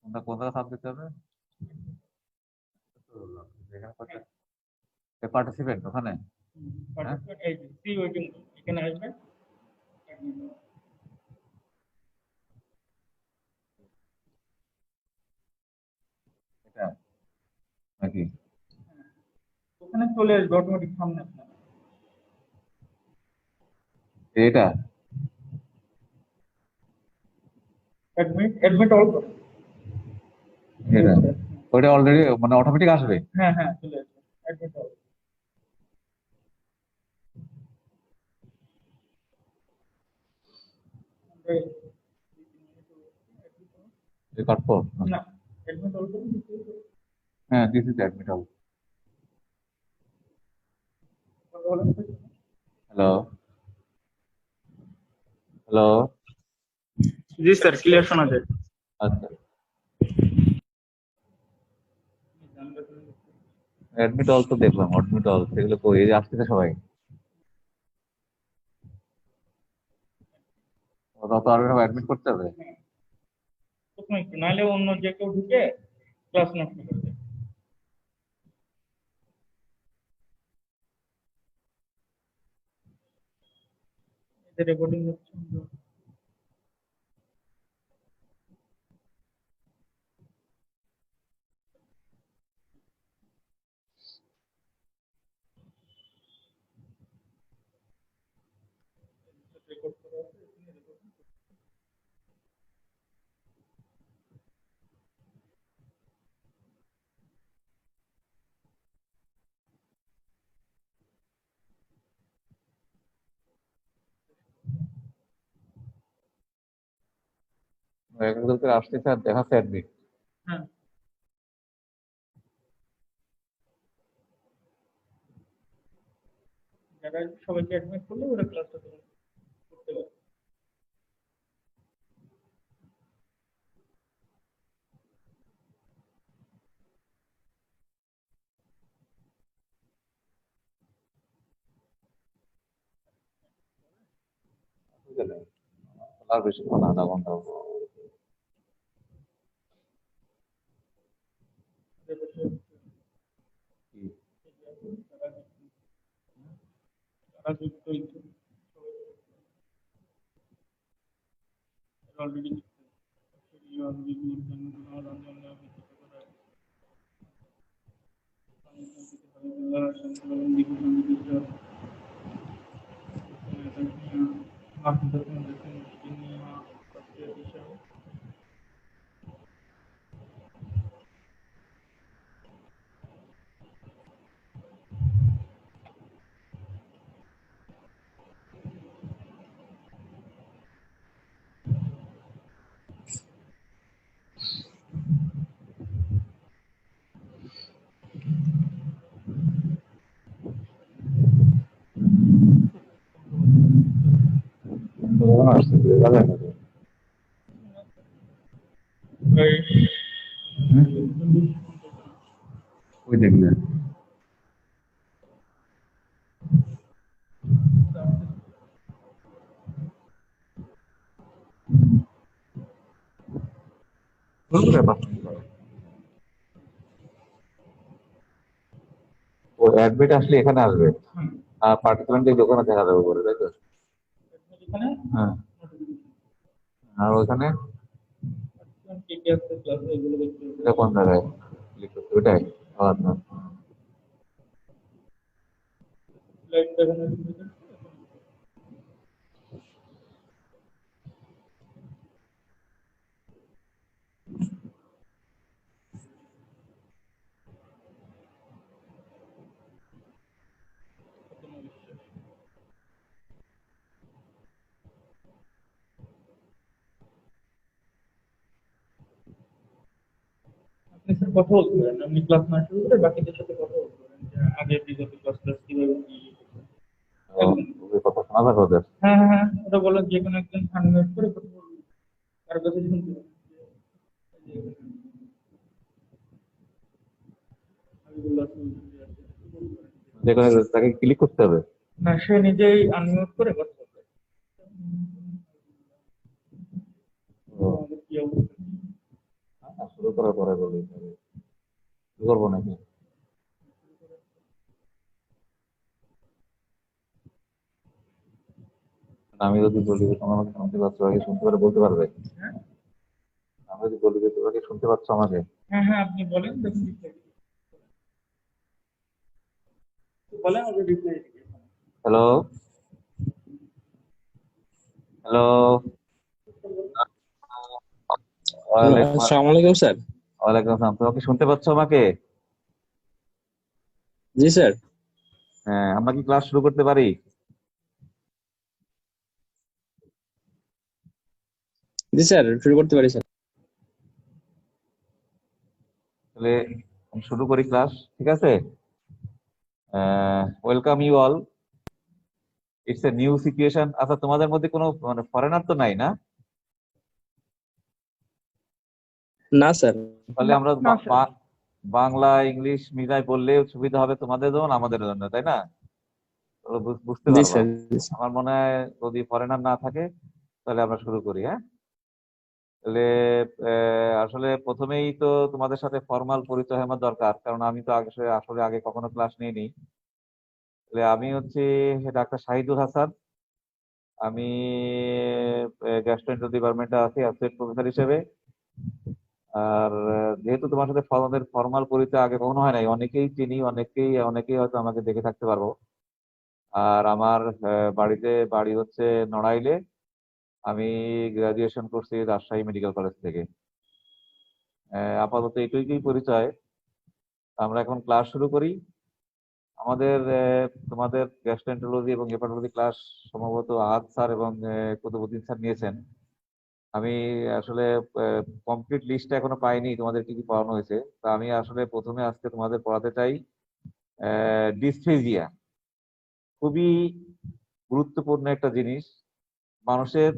কোনটা কোন জায়গায় চাপ দিতে হবে? পার্টিসিপেন্ট ওখানে। পার্টিসিপেন্ট এই যে সি ওয়েটিং এখানে আসবে এটা নাকি ওখানে চলে আসবে অটোমেটিক সামনে আপনার এটা অ্যাডমিট অ্যাডমিট অল করে এটা ওটা অলরেডি মানে অটোমেটিক আসবে। হ্যাঁ হ্যাঁ চলে আসবে অ্যাডমিট অল রেকর্ড ফর না অ্যাডমিট অল করে হ্যাঁ this is admit all. Hello hello. G sir clear শোনা যায়। আচ্ছা অ্যাডমিট অল তো দেখলাম, অ্যাডমিট অল সেগুলো কই এই যে আসতেছে সবাই, ওরা তো আরো অ্যাডমিট করতে হবে। নাহলে অন্য যে কেউ ঢুকে ক্লাস নষ্ট করবে। রেকর্ডিং হচ্ছে রেকর্ড করা আছে এখানে রেকর্ডিং একজন করে আসতেছে আর দেখাচ্ছে অ্যাডমিট। হ্যাঁ যারা সবাইকে অ্যাডমিট করলে ওরা ক্লাসটা করতে পারে। আর বেশিক্ষণ আধা ঘন্টা অলরেডি ওই দেখবে ও অ্যাডমিট আসলে এখানে আসবে আর পার্টিকুলার দোকানে দেখা যাবে বলে, তাই তো? হ্যাঁ আর ওখানে এটা কোন জায়গায় ক্লিক করতে ওটাই? আচ্ছা আপনি স্যার কথা বলতে পারেন, আপনি ক্লাস না শুরু করে বাকিদের সাথে কথা বলতে পারেন যে আগের বিগত ক্লাস কিভাবে কি ওই কথা শোনা যাবে ওদের? হ্যাঁ হ্যাঁ হ্যাঁ ওটা বলো যে কোনো একজন আনমিউট করে কথা বলবেন কারো কাছে শুনতে পাবেন। যেখানে তাকে ক্লিক করতে হবে। না সে নিজেই আনমিউট করে কথা বলবে। ও, আমাদের কি অবস্থা শুরু করার পরে বলি শুরু করবো নাকি? আমি যদি বলি যে তোমরা আমাকে শুনতে পাচ্ছ, আগে শুনতে পারে বলতে পারবে? হ্যাঁ আমি যদি বলি যে তোমরা কি শুনতে পাচ্ছ আমাকে? হ্যাঁ হ্যাঁ, আপনি বলেন, দেখুন রিপ্লাই বলেন, ওকে রিপ্লাই দিবে। Hello, hello. হ্যালো, ওয়ালাইকুম আসসালামু আলাইকুম স্যার। ওয়ালাইকুম আসসালাম। তোমরা কি শুনতে পাচ্ছ আমাকে? জি স্যার। হ্যাঁ, আমরা কি ক্লাস শুরু করতে পারি? জি স্যার, শুরু করতে পারি স্যার। তাহলে আমি শুরু করি ক্লাস, ঠিক আছে? Welcome you all. It's a new situation. আচ্ছা, তোমাদের মধ্যে কোনো মানে ফরেনার তো নাই না? না স্যার। তাহলে আমরা না স্যার। বাংলা ইংলিশ মিলাই বললে সুবিধা হবে তোমাদের জন্য আমাদের জন্য, তাই না? তাহলে বুঝতে জি পারবা। স্যার, জি স্যার। আমার মনে হয় যদি ফরেনার না থাকে তাহলে আমরা শুরু করি, হ্যাঁ? তাহলে আসলে প্রথমেই তো তোমাদের সাথে ফর্মাল পরিচয় আমার দরকার, কারণ আমি তো আসলে আগে কখনো ক্লাস নিইনি। তাহলে আমি হচ্ছি ডাক্তার শাহিদুল হাসান। আমি গ্যাস্ট্রোএন্টারো ডিপার্টমেন্টে আছি অ্যাসোসিয়েট প্রফেসর হিসেবে। আর যেহেতু তোমার সাথে আমাদের ফর্মাল পরিচয় আগে কখনো হয় নাই, অনেকেই চিনি, অনেকেই হয়তো আমাকে দেখে থাকতে পারবো। আর আমার বাড়ি হচ্ছে নড়াইলে। আমি গ্রাজুয়েশন করছি রাজশাহী মেডিকেল কলেজ থেকে। আপাতত এইটুকুই পরিচয়। আমরা এখন ক্লাস শুরু করি। আমাদের তোমাদের গ্যাস্ট্রোএন্টারোলজি এবং হেপাটোলজি ক্লাস সম্ভবত আহাদ স্যার এবং কুতুবুদ্দিন স্যার নিয়েছেন। আমি আসলে কমপ্লিট লিস্টটা এখনো পাইনি তোমাদের কি কি পড়ানো হয়েছে। তা আমি আসলে প্রথমে আজকে তোমাদের পড়াতে চাই ডিসফেজিয়া। খুবই গুরুত্বপূর্ণ একটা জিনিস। মানুষের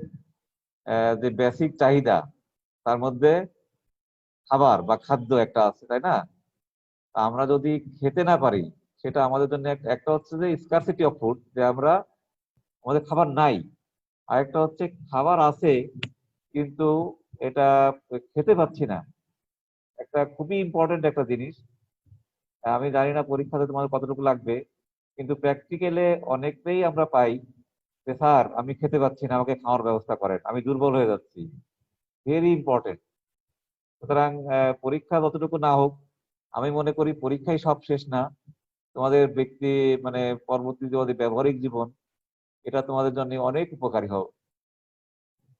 যে বেসিক চাহিদা, তার মধ্যে খাবার বা খাদ্য একটা আছে, তাই না? তা আমরা যদি খেতে না পারি, সেটা আমাদের জন্য একটা হচ্ছে যে স্কারসিটি অফ ফুড, যে আমাদের খাবার নাই। আর একটা হচ্ছে খাবার আছে কিন্তু এটা খেতে পাচ্ছি না। একটা খুবই ইম্পর্টেন্ট একটা জিনিস। আমি জানি না পরীক্ষাতে তোমাদের কতটুকু লাগবে, কিন্তু প্র্যাকটিক্যালে অনেকটাই আমরা পাই যে স্যার আমি খেতে পাচ্ছি না, আমাকে খাওয়ার ব্যবস্থা করেন, আমি দুর্বল হয়ে যাচ্ছি। Very important. সুতরাং পরীক্ষা যতটুকু না হোক, আমি মনে করি পরীক্ষাই সব শেষ না। তোমাদের মানে পরবর্তী তোমাদের ব্যবহারিক জীবন, এটা তোমাদের জন্য অনেক উপকারী হবে।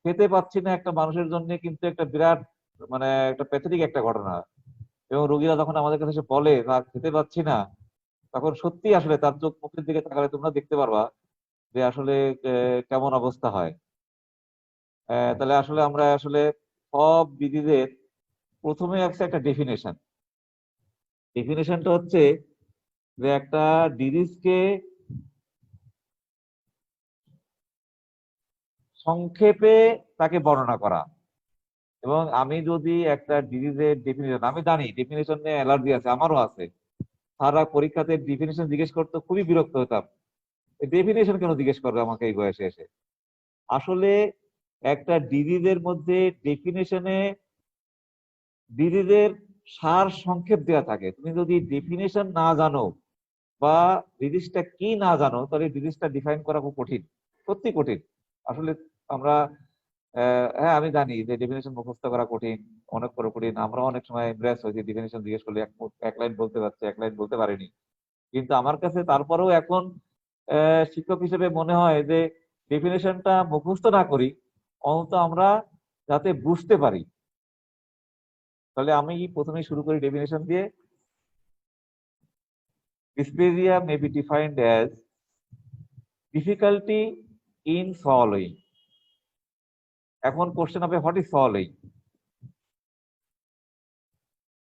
খেতে পাচ্ছি না একটা মানুষের জন্য কিন্তু একটা বিরাট মানে একটা প্যাথেটিক একটা ঘটনা। এবং রোগীরা যখন আমাদের কাছে এসে বলে স্যার খেতে পাচ্ছি না, তখন সত্যি আসলে তার চোখ মুখের দিকে তাকালে তোমরা দেখতে পারবা যে আসলে কেমন অবস্থা হয়। তাহলে আসলে আমরা আসলে সব বিধিদের প্রথমে আছে একটা ডেফিনেশন। ডেফিনেশনটা হচ্ছে যে একটা ডিজিজকে সংক্ষেপে তাকে বর্ণনা করা। এবং আমি যদি একটা ডিজিজের ডেফিনেশন, আমি জানি ডেফিনেশন নিয়ে অ্যালার্জি আছে, আমারও আছে। সারা পরীক্ষাতে ডেফিনেশন জিজ্ঞেস করতে খুবই বিরক্ত হতাম। ডেফিনেশন কেন জিজ্ঞেস করবে আমাকে এই বয়সে এসে? আসলে একটা ডিজিজের মধ্যে ডেফিনেশনে ডিজিজের সার সংক্ষেপ দেওয়া থাকে। তুমি যদি ডেফিনেশন না জানো বা ডিজিজটা কি না জানো, তাহলে ডিজিজটা ডিফাইন করা খুব কঠিন, সত্যি কঠিন। আসলে আমরা হ্যাঁ আমি জানি যে ডেফিনেশন মুখস্থ করা কঠিন, অনেক বড় কঠিন। আমরা অনেক সময় এমব্রেস হয়েছি, ডেফিনেশন জিজ্ঞেস করলে এক লাইন বলতে পারছে, এক লাইন বলতে পারিনি। কিন্তু আমার কাছে তারপরেও এখন শিক্ষক হিসেবে মনে হয় যে ডেফিনেশনটা মুখস্থ না করি, অন্তত আমরা যাতে বুঝতে পারি। তাহলে আমি প্রথমে শুরু করি ডেফিনেশন দিয়ে। Dysphagia may be defined as difficulty in swallowing. এখন কোশ্চেন হবে what is swallowing?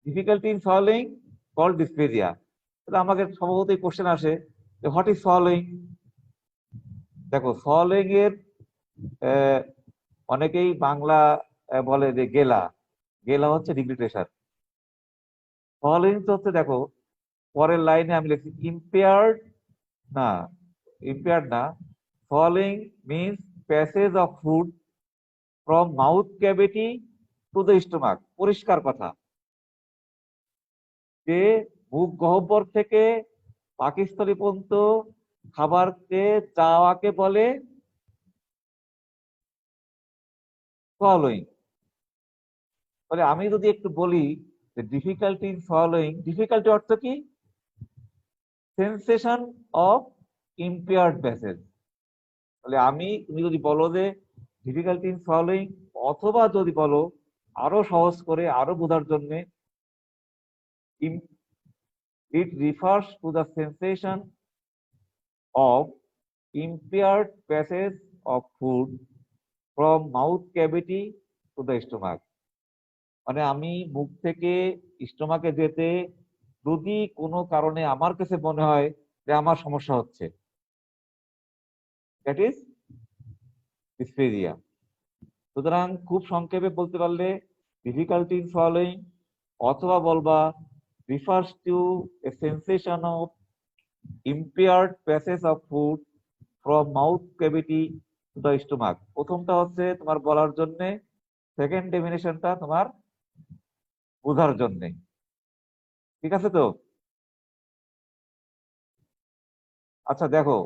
Difficulty in swallowing called dysphagia। তাহলে আমাকে স্বভাবতই কোশ্চেন আসে যে হোয়াট ইজ swallowing? দেখো, swallowing এর আহ, অনেকেই বাংলা বলে যে গেলা। গেলা হচ্ছে ডিগ্লিটেশন। swallowing তো হচ্ছে, দেখো পরের লাইনে আমি লিখছি ইম্পেয়ার্ড, না ইম্পেয়ার্ড না, swallowing means passage of food from mouth cavity to the stomach, পরিষ্কার কথা, যে মুখ গহ্বর থেকে পাকস্থলী পর্যন্ত খাবারকে যাওয়াকে বলে সোয়ালোয়িং। তাহলে আমি যদি একটু বলি যে ডিফিকাল্টি ইন সোয়ালোয়িং, ডিফিকাল্টি অর্থ কি? Sensation of impaired passage. তাহলে তুমি যদি বলো যে ডিফিকাল্টি ইন সোয়ালোয়িং, অথবা যদি বলো আরো সহজ করে আরো বোঝার জন্য, it refers to the sensation of impaired passage of food from mouth cavity to the stomach। মানে আমি মুখ থেকে স্টোমাকে যেতে যদি কোনো কারণে আমার কাছে মনে হয় যে আমার সমস্যা হচ্ছে, দ্যাট ইজ ডিসফেজিয়া। সুতরাং খুব সংক্ষেপে বলতে পারলে ডিফিকাল্টি ইন সোয়ালোয়িং, অথবা বলবা refers to a sensation of impaired passage of food from mouth cavity to the stomach। প্রথমটা হচ্ছে তোমার বলার জন্য, সেকেন্ড ডেফিনেশনটা তোমার বোঝার জন্য। ঠিক আছে তো? আচ্ছা দেখো,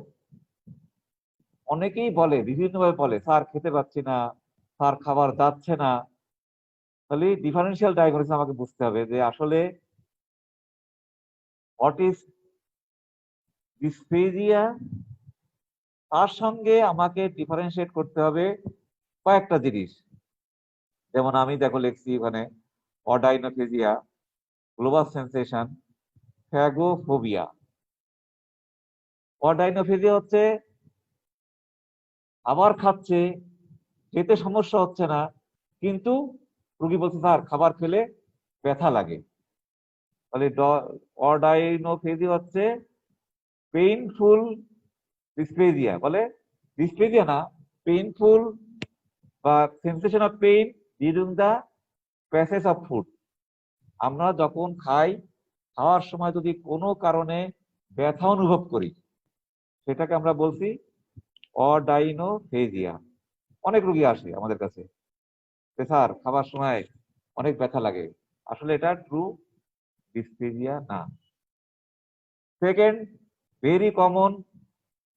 অনেকেই বলে, বিভিন্নভাবে বলে, স্যার খেতে পাচ্ছি না, স্যার খাবার যাচ্ছে না। তাহলে ডিফারেন্সিয়াল ডায়াগনোসিস আমাকে বুঝতে হবে যে আসলে হোয়াট ইজ ডিসফেজিয়া, তার সঙ্গে আমাকে ডিফারেন্সিয়েট করতে হবে কয়েকটা জিনিস। যেমন আমি দেখো লিখছি এখানে অডাইনোফেজিয়া, গ্লোবাল সেন্সেশন, ফ্যাগোফোবিয়া। অডাইনোফেজিয়া হচ্ছে খাবার খাচ্ছে, খেতে সমস্যা হচ্ছে না, কিন্তু রোগী বলছে স্যার খাবার খেলে ব্যথা লাগে। তাহলে অডাইনোফেজিয়া হচ্ছে পেইনফুল ডিসপ্লেজিয়া, বলে ডিসপ্লেজিয়া না, পেইনফুল বা sensation of pain during the passage of food. আমরা যখন খাই, খাওয়ার সময় যদি কোনো কারণে ব্যথা অনুভব করি, সেটাকে আমরা বলছি অডাইনোফেজিয়া। অনেক রোগী আসে আমাদের কাছে, স্যার খাবার সময় অনেক ব্যথা লাগে, আসলে এটা ট্রু ডিসপ্লেজিয়া না। Second, very common,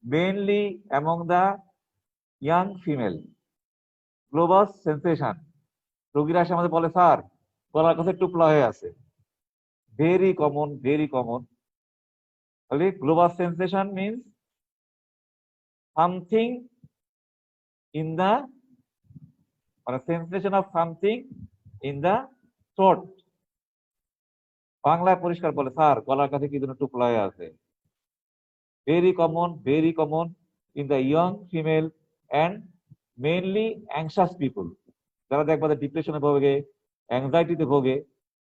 mainly among the young female, global sensation. রোগীরা আসে আমাদের বলে স্যার গলার কাছে টুপলা হয়ে আছে, ভেরি কমন, ভেরি কমন। তাহলে global sensation means something in the, মানে sensation of something in the throat. বাংলায় পরিষ্কার বলে স্যার গলার কাছে কি যেন টুপলা হয়ে আছে। Very common, very common in the young female and mainly anxious people. যারা দেখবা ডিপ্রেশনে ভোগে, অ্যাংজাইটিতে ভোগে,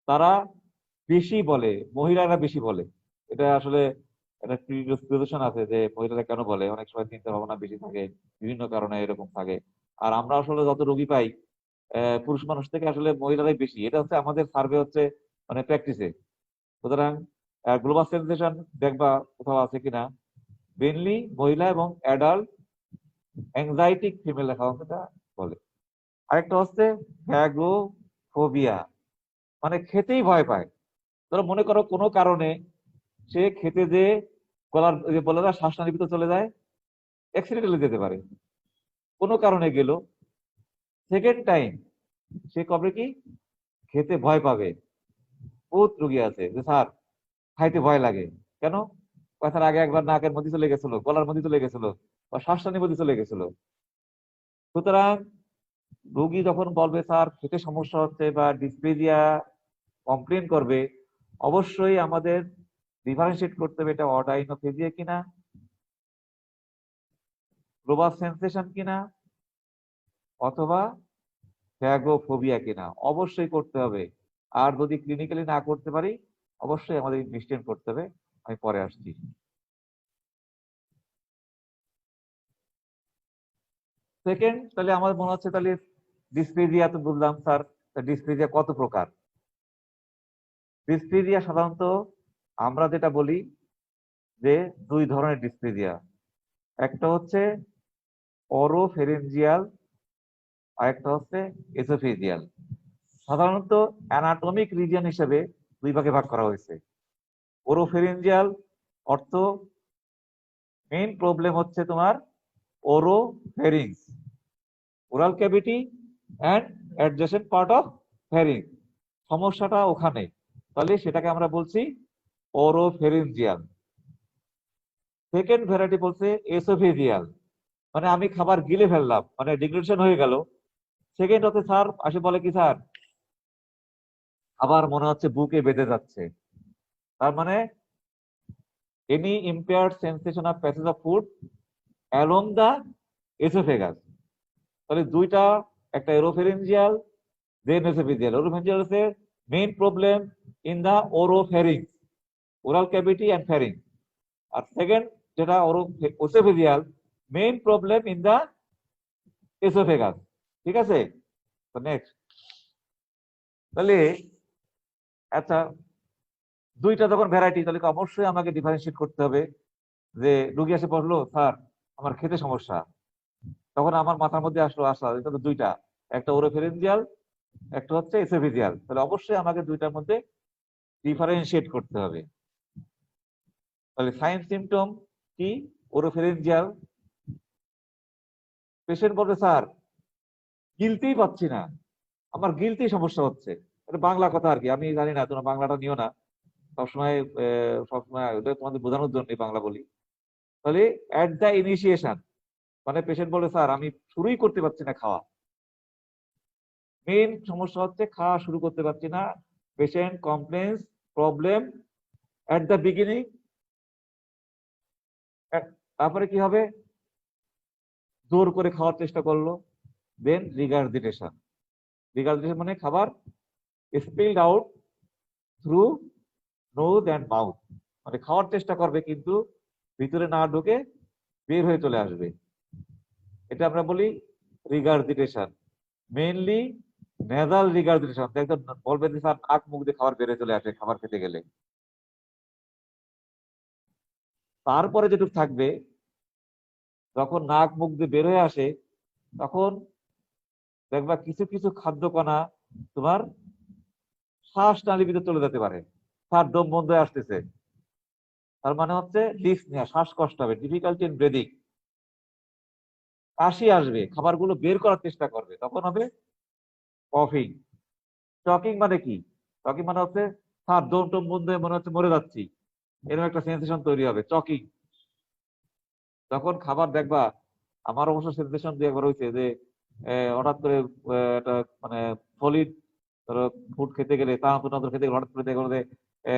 তারা বেশি বলে, মহিলারা বেশি বলে। এটা আসলে একটা প্রিডিসপোজিশন আছে যে মহিলারা কেন বলে, অনেক সময় চিন্তা ভাবনা বেশি থাকে, বিভিন্ন কারণে এরকম থাকে। আর আমরা আসলে যত রোগী পাই পুরুষ মানুষ থেকে আসলে মহিলারাই বেশি। এটা হচ্ছে আমাদের সার্ভে হচ্ছে মানে প্র্যাকটিসে। সুতরাং গ্লোবাল সেন্সেশন দেখবা কোথাও আছে কিনা, মেনলি মহিলা এবং অ্যাডাল্ট অ্যাংজাইটিক ফিমেল লেখা সেটা বলে। আরেকটা হচ্ছে ফ্যাগোফোবিয়া, মানে খেতেই ভয় পায়। ধরো মনে করো কোনো কারণে সে খেতে যে গলার বলে না শ্বাস নালীর ভিতর চলে যায়, অ্যাক্সিডেন্টালি যেতে পারে, কোনো কারণে গেল, সেকেন্ড টাইম সে কবে কি খেতে ভয় পাবে। বহুত রোগী আছে যে স্যার খাইতে ভয় লাগে, কেন? কথার আগে একবার নাকের মধ্যে চলে গেছিল, গলার মধ্যে চলে গেছিল, বা শ্বাসনালীর মধ্যে চলে গেছিল। সুতরাং রোগী যখন বলবে স্যার খেতে সমস্যা হচ্ছে বা ডিসপ্লেজিয়া কমপ্লেন করবে, অবশ্যই আমাদের ডিফারেন্সিয়েট করতে হবে এটা অডাইনোফেজিয়া কিনা, গ্লোবাল সেন্সেশন কিনা, অথবা ফ্যাগোফোবিয়া কিনা, অবশ্যই করতে হবে। আর যদি ক্লিনিক্যালি না করতে পারি, অবশ্যই আমাদের ইনভেস্টিগেট করতে হবে। আমি পরে আসছি। সেকেন্ড, তাহলে আমার মনে হচ্ছে তাহলে ডিসপ্লেজিয়া তো বুঝলাম স্যার, ডিসপ্লেজিয়া কত প্রকার? ডিসপ্লেজিয়া সাধারণত আমরা যেটা বলি যে দুই ধরনের ডিসপ্লেজিয়া, একটা হচ্ছে অরোফেরেঞ্জিয়াল, আর একটা হচ্ছে এসোফেজিয়াল। সাধারণত অ্যানাটমিক রিজিয়ন হিসেবে দুই ভাগে ভাগ করা হয়েছে। ওরোফেরিঞ্জিয়াল অর্থ মেইন প্রবলেম হচ্ছে তোমার oropharynx, oral cavity and adjacent part of pharynx, সমস্যাটা ওখানে, তাহলে সেটাকে আমরা বলছি ওরোফেরিঞ্জিয়াল। সেকেন্ড ভ্যারাইটি বলছে এসোফেজিয়াল, মানে আমি খাবার গিলে ফেললাম, মানে ডিগ্রেডেশন হয়ে গেল। সেকেন্ড হচ্ছে স্যার আসে বলে কি স্যার আবার মনে হচ্ছে বুকে বেঁধে যাচ্ছে, তার মানে any impaired sensation of passage of food along the oesophagus. তাহলে দুইটা, একটা এরোফেরিঞ্জিয়াল দেন এসোফেজিয়াল। ওরোফেরিঞ্জিয়াল হচ্ছে main problem in the oropharynx, oral cavity and pharynx. আর সেকেন্ড যেটা oesophageal, main problem in the oesophagus. ঠিক আছে, তো নেক্সট। তাহলে আচ্ছা, দুইটা যখন ভ্যারাইটি, তাহলে অবশ্যই আমাকে ডিফারেন্সিয়েট করতে হবে। যে রুগী এসে পড়লো স্যার আমার খেতে সমস্যা, তখন আমার মাথার মধ্যে আসলো এটা তো দুইটা, একটা ওরোফেরিঞ্জিয়াল, একটা হচ্ছে এসোফেজিয়াল। তাহলে অবশ্যই আমাকে দুইটার মধ্যে ডিফারেন্সিয়েট করতে হবে। তাহলে সাইন সিমটম কি? ওরোফেরিঞ্জিয়াল, পেশেন্ট বলবে স্যার গিলতেই পাচ্ছি না, আমার গিলতেই সমস্যা হচ্ছে। এটা বাংলা কথা আর কি, আমি জানি না, তোমরা বাংলাটা নিও না সবসময়, সবসময় ওটা তোমাদের বোঝানোর জন্য বাংলা বলি। তাহলে অ্যাট দ্য ইনিশিয়েশন, মানে পেশেন্ট বলে স্যার আমি শুরুই করতে পারছি না খাওয়া, মেইন সমস্যা হচ্ছে খাওয়া শুরু করতে পারছি না। Patient complains problem at the beginning. তারপরে কি হবে? জোর করে খাওয়ার চেষ্টা করলো, দেন রিগার্জিটেশন। রিগার্জিটেশন মানে খাবার spilled out through nose and mouth, মানে খাওয়ার চেষ্টা করবে কিন্তু ভিতরে না ঢুকে বের হয়ে চলে আসবে, এটা আমরা বলি রিগার্জিটেশন। মেইনলি নেজাল রিগার্জিটেশন, একদম বলবে যে স্যার নাক মুখ দিয়ে খাবার বেরিয়ে চলে আসে খাবার খেতে গেলে। তারপরে যেটুকু থাকবে, যখন নাক মুখ দিয়ে বের হয়ে আসে তখন দেখবা কিছু কিছু খাদ্য কণা তোমার শ্বাস নালীর ভিতরে চলে যেতে পারে, তার দম বন্ধ হয়ে আসতেছে, তার মানে হচ্ছে ডিসনিয়া, শ্বাসকষ্ট হবে, ডিফিকাল্টি ইন ব্রিদিং, কাশি আসবে, খাবারগুলো বের করার চেষ্টা করবে, তখন হবে কফিং। টকিং মানে কি? টকিং মানে হচ্ছে তার দম টম বন্ধ হয়ে মনে হচ্ছে মরে যাচ্ছি, এরকম একটা সেন্সেশন তৈরি হবে, চকিং। যখন খাবার দেখবা, আমার অবশ্য সেন্সেশন দিয়ে একবার হয়েছে যে হঠাৎ করে একটা মানে সলিড ফুড খেতে গেলে, তাঁতুর খেতে গেলে হঠাৎ করে দেখো যে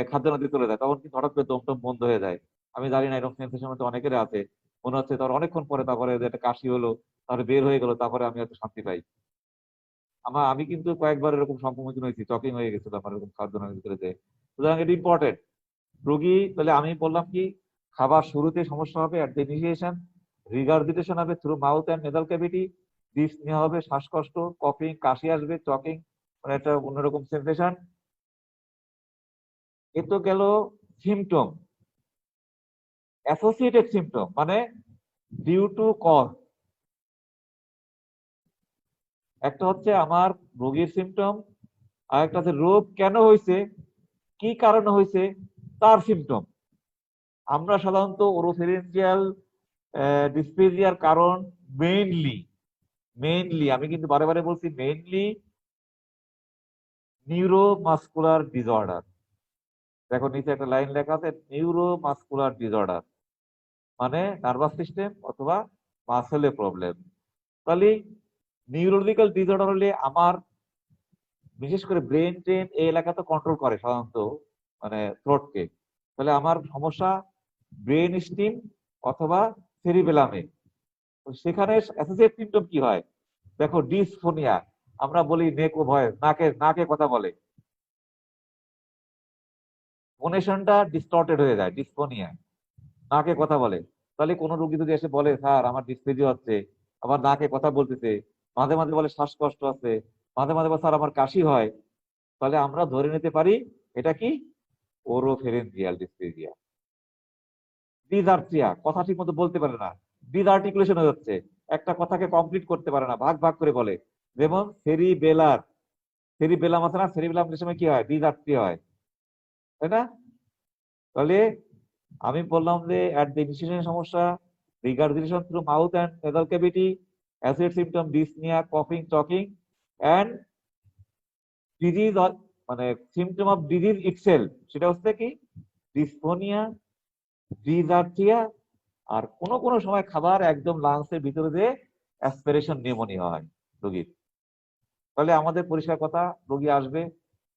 খাদ্য নদী চলে যায়, তখন কিন্তু হঠাৎ করে দম টম বন্ধ হয়ে যায়। আমি জানি না, এরকম সেন্সেশন হয়তো অনেকের আছে, মনে হচ্ছে তার অনেকক্ষণ পরে তারপরে যে একটা কাশি হলো, তারপরে বের হয়ে গেল, তারপরে আমি হয়তো শান্তি পাই। আমি কিন্তু কয়েকবার এরকম সম্মুখীন হয়েছি, চকিং হয়ে গেছিল আমার এরকম খাদ্য নদীর ভিতরে যে। সুতরাং এটা ইম্পর্টেন্ট। রোগী, তাহলে আমি বললাম কি, খাবার শুরুতে সমস্যা হবে অ্যাট দ্য ইনিশিয়েশন, রিগার্জিটেশন হবে through mouth and nasal cavity, dyspnoea হবে, শ্বাসকষ্ট, কফিং, কাশি আসবে, চকিং, মানে একটা অন্যরকম সেন্সেশন। এ তো গেল সিমটম। অ্যাসোসিয়েটেড সিমটম মানে ডিউ টু কজ, একটা হচ্ছে আমার রোগীর সিমটম, আর একটা হচ্ছে রোগ কেন হয়েছে, কি কারণে হয়েছে তার সিমটম। আমরা সাধারণত ওরোফেরিঞ্জিয়াল ডিসপ্লেজিয়ার কারণ মেইনলি আমি কিন্তু বারে বারে বলছি মেইনলি নিউরোমাস্কুলার ডিসঅর্ডার। দেখো নিচে একটা লাইন লেখা আছে নিউরোমাস্কুলার ডিসঅর্ডার, মানে নার্ভাস সিস্টেম অথবা মাসেলে প্রবলেম। তাহলে নিউরোলজিক্যাল ডিসঅর্ডার হলে আমার বিশেষ করে ব্রেন ট্রেন এই এলাকা তো কন্ট্রোল করে সাধারণত, মানে থ্রোটকে। তাহলে আমার সমস্যা ব্রেন স্টিম অথবা সেরিবেলামে। সেখানে অ্যাসোসিয়েট সিমটম কি হয়? দেখো ডিসফোনিয়া, আমরা বলি নেক ভয়েস, নাকে নাকে কথা বলে, ফোনেশনটা ডিস্টর্টেড হয়ে যায়, ডিসফোনিয়া, নাকে কথা বলে। তাহলে কোনো রোগী যদি এসে বলে স্যার আমার ডিসপ্লেজিয়া হচ্ছে, আমার নাকে কথা বলতেছে, মাঝে মাঝে বলে শ্বাসকষ্ট আছে, মাঝে মাঝে বলে স্যার আমার কাশি হয়, তাহলে আমরা ধরে নিতে পারি এটা কি ওরোফেরেঞ্জিয়াল ডিসপ্লেজিয়া। ডিসআর্থ্রিয়া, কথা ঠিক মতো বলতে পারে না, ডিসআর্টিকুলেশন হয়ে যাচ্ছে, একটা কথাকে কমপ্লিট করতে পারে না, ভাগ ভাগ করে বলে, যেমন সেরিবেলাম আছে না, সেরিবেলাম যে সময় কি হয়, দ্বিজাত্রীয় হয়, তাই না? তাহলে আমি বললাম যে অ্যাট দ্য ইনিশিয়েশন সমস্যা, regurgitation through mouth and nasal cavity, acid symptom dyspnoea, কফিং, টকিং, অ্যান্ড ডিজিজ, মানে সিম্পটম অফ ডিজিজ ইটসেলফ, সেটা হচ্ছে কি ডিসফোনিয়া, ডিজার্থিয়া, আর কোনো কোনো সময় খাবার একদম লাংসের ভিতরে দিয়ে অ্যাসপিরেশন নিউমোনিয়া হয় রোগীর। তাহলে আমাদের পরিষ্কার কথা, রোগী আসবে,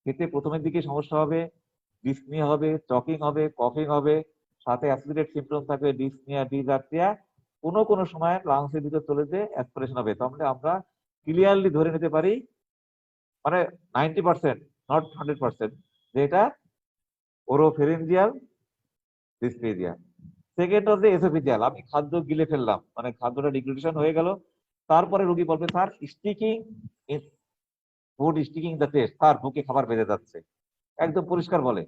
খেতে প্রথমের দিকে সমস্যা হবে, ডিসনিয়া হবে, চকিং হবে, কফিং হবে, সাথে অ্যাসিডেট সিম্পটম থাকবে, ডিসনিয়া, ডিজার্থিয়া, কোনো কোনো সময় লাংসের ভিতরে চলে যে অ্যাসপিরেশন হবে। তাহলে আমরা ক্লিয়ারলি ধরে নিতে পারি, মানে 90%, নট 100%, যে এটা ওরোফেরেঞ্জিয়াল ডিসপ্লেজিয়া। সেকেন্ড হচ্ছে এসোফেজিয়াল, আমি খাদ্য গিলে ফেললাম, মানে খাদ্যটা ডিগ্রেডেশন হয়ে গেল, তারপরে রোগী বলবে sir sticking, food sticking the test, sir বুকে খাবার বেঁধে যাচ্ছে, একদম পরিষ্কার বলে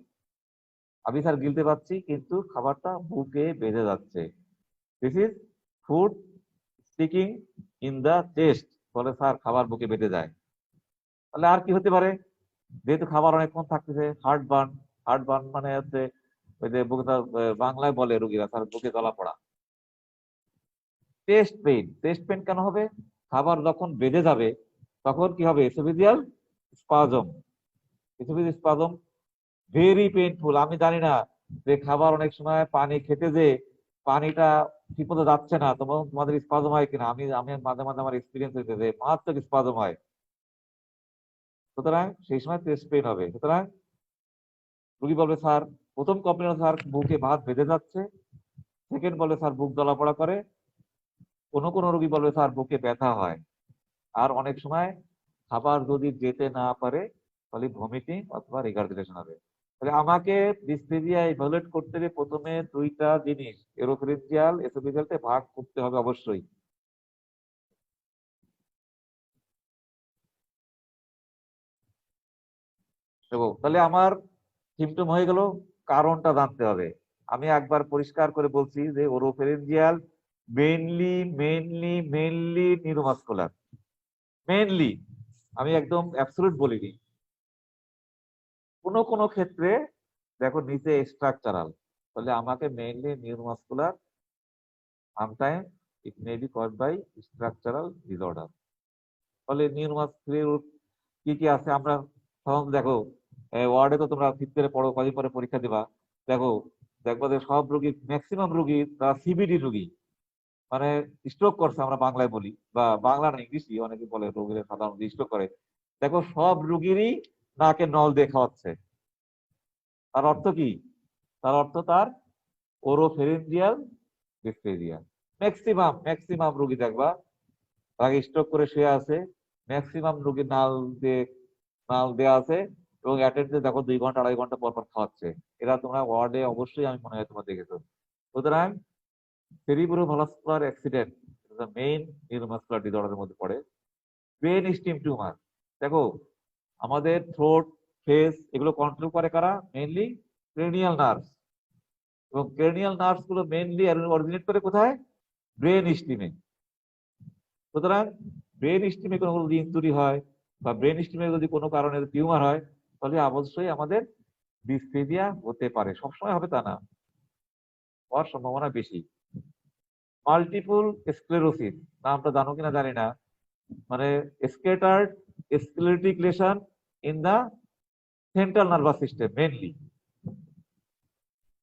আমি স্যার গিলতে পারছি কিন্তু খাবারটা বুকে বেঁধে যাচ্ছে, this is food sticking in the test, বলে স্যার খাবার বুকে বেঁধে যায়। তাহলে আর কি হতে পারে, যেহেতু খাবার অনেকক্ষণ থাকতেছে, হার্ট বার্ন, হার্ট বার্ন মানে হচ্ছে ওই যে বুকে, বাংলায় বলে রোগীরা স্যার বুকে জ্বলা পড়া। টেস্ট পেইন, টেস্ট পেইন কেন হবে, খাবার যখন বেঁধে যাবে তখন কি হবে, oesophageal spasm, oesophageal spasm very painful. আমি জানি না যে খাবার অনেক সময় পানি খেতে যে পানিটা ঠিকমতো যাচ্ছে না, তোমাদের স্পাজম হয় কিনা, আমি আমি মাঝে মাঝে আমার এক্সপিরিয়েন্স হয়েছে যে মারাত্মক স্পাজম হয়। সুতরাং সেই সময় টেস্ট পেইন হবে। সুতরাং রুগী বলবে স্যার, প্রথম কমপ্লেন স্যার বুকে ভাত বেঁধে যাচ্ছে, সেকেন্ড বলবে স্যার বুক জ্বলাপোড়া করে, কোনো কোনো রোগী বলবে স্যার বুকে ব্যথা হয়, আর অনেক সময় খাবার যদি যেতে না পারে তাহলে ভমিটিং অথবা রিগার্জিটেশন হবে। তাহলে আমাকে ডিসপ্লেজিয়া ইভালুয়েট করতে গেলে প্রথমে দুইটা জিনিস এরোফেরেঞ্জিয়াল এসোফেজিয়ালতে ভাগ করতে হবে অবশ্যই। তাহলে আমার সিমটম হয়ে গেল, কারণটা জানতে হবে। আমি একবার পরিষ্কার করে বলছি যে oropharyngeal mainly mainly mainly neuromuscular, mainly, আমি একদম অ্যাবসলিউট বলিনি। কোনো কোনো ক্ষেত্রে দেখো নিচে স্ট্রাকচারাল, তাহলে আমাকে mainly neuromuscular, sometime it may be caused by structural disorder. তাহলে নিউরোমাসকুলার কি কি আছে আমরা সাধারণত দেখো, ওয়ার্ডে তো তোমরা ফিফথে পড়ো, কদিন পরে পরীক্ষা দিবা, দেখো দেখবো যে সব রোগী, ম্যাক্সিমাম রোগী তারা সিবিডি রোগী, মানে স্ট্রোক করছে আমরা বাংলায় বলি, বা বাংলা না ইংলিশই অনেকে বলে, রোগীরা সাধারণত স্ট্রোক করে। দেখো সব রোগীরই নাকে নল দিয়ে খাওয়াচ্ছে, তার অর্থ কি, তার অর্থ তার ওরোফেরেঞ্জিয়াল ডিসপ্লেজিয়া। ম্যাক্সিমাম ম্যাক্সিমাম রোগী দেখবা আগে স্ট্রোক করে শুয়ে আছে, ম্যাক্সিমাম রোগী নাল দেয়া আছে, এবং অ্যাটেন্ডে দেখো 2 ঘন্টা 2.5 ঘন্টা পর পর খাওয়াচ্ছে। এরা তোমরা ওয়ার্ডে অবশ্যই আমি মনে হয় তোমরা দেখেছো। সুতরাং সেরিব্রোভাস্কুলার অ্যাক্সিডেন্ট মেইন নিউরোমাসকুলার ডিসঅর্ডারের মধ্যে পড়ে। ব্রেন স্টিম টিউমার, দেখো আমাদের থ্রোট, ফেস এগুলো কন্ট্রোল করে কারা, মেইনলি ক্রেনিয়াল নার্ভস, এবং ক্রেনিয়াল নার্ভস গুলো মেইনলি অরিজিনেট করে কোথায়, ব্রেন স্টিমে। সুতরাং ব্রেন স্টিমে কোনো যদি ইনজুরি হয় বা ব্রেন স্টিমে যদি কোনো কারণে টিউমার হয়, তাহলে অবশ্যই আমাদের ডিসপ্লেজিয়া হতে পারে, সবসময় হবে তা না, হওয়ার সম্ভাবনা বেশি। মাল্টিপল স্ক্লেরোসিস, নামটা জানো কিনা জানি না, মানে scattered sclerotic lesion in the central nervous system mainly,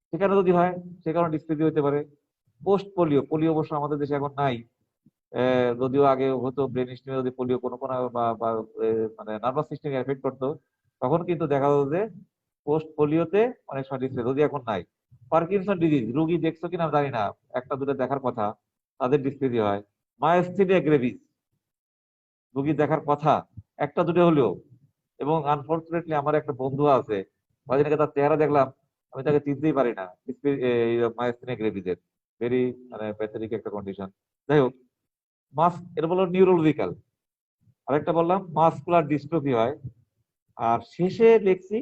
সেখানে যদি হয় সে কারণে ডিসপ্লেজিয়া হতে পারে। পোস্ট পোলিও, পোলিও অবশ্য আমাদের দেশে এখন নাই, যদিও আগে হতো, ব্রেন স্টিমে যদি পোলিও কোনো কোনো মানে নার্ভাস সিস্টেম এফেক্ট করতো, তখন কিন্তু দেখা যেত যে পোস্ট পোলিওতে অনেক সময় ডিসপ্লে, যদি এখন নাই। পার্কিনসন ডিজিজ রোগী দেখছো কিনা জানি না, একটা দুটো দেখার কথা, তাদের ডিসপ্লেজিয়া হয়। মায়োস্থেনিয়া গ্রেভিস রোগী দেখার কথা একটা দুটো হলেও, এবং আনফর্চুনেটলি আমার একটা বন্ধু আছে, কদিন আগে তার চেহারা দেখলাম, আমি তাকে চিনতেই পারি না, মায়োস্থেনিয়া গ্রেভিসের ভেরি মানে প্যাথেটিক একটা কন্ডিশন। যাই হোক, এটা বললো নিউরোলজিক্যাল, আরেকটা বললাম মাসকুলার ডিস্ট্রফি হয়, আর শেষে দেখছি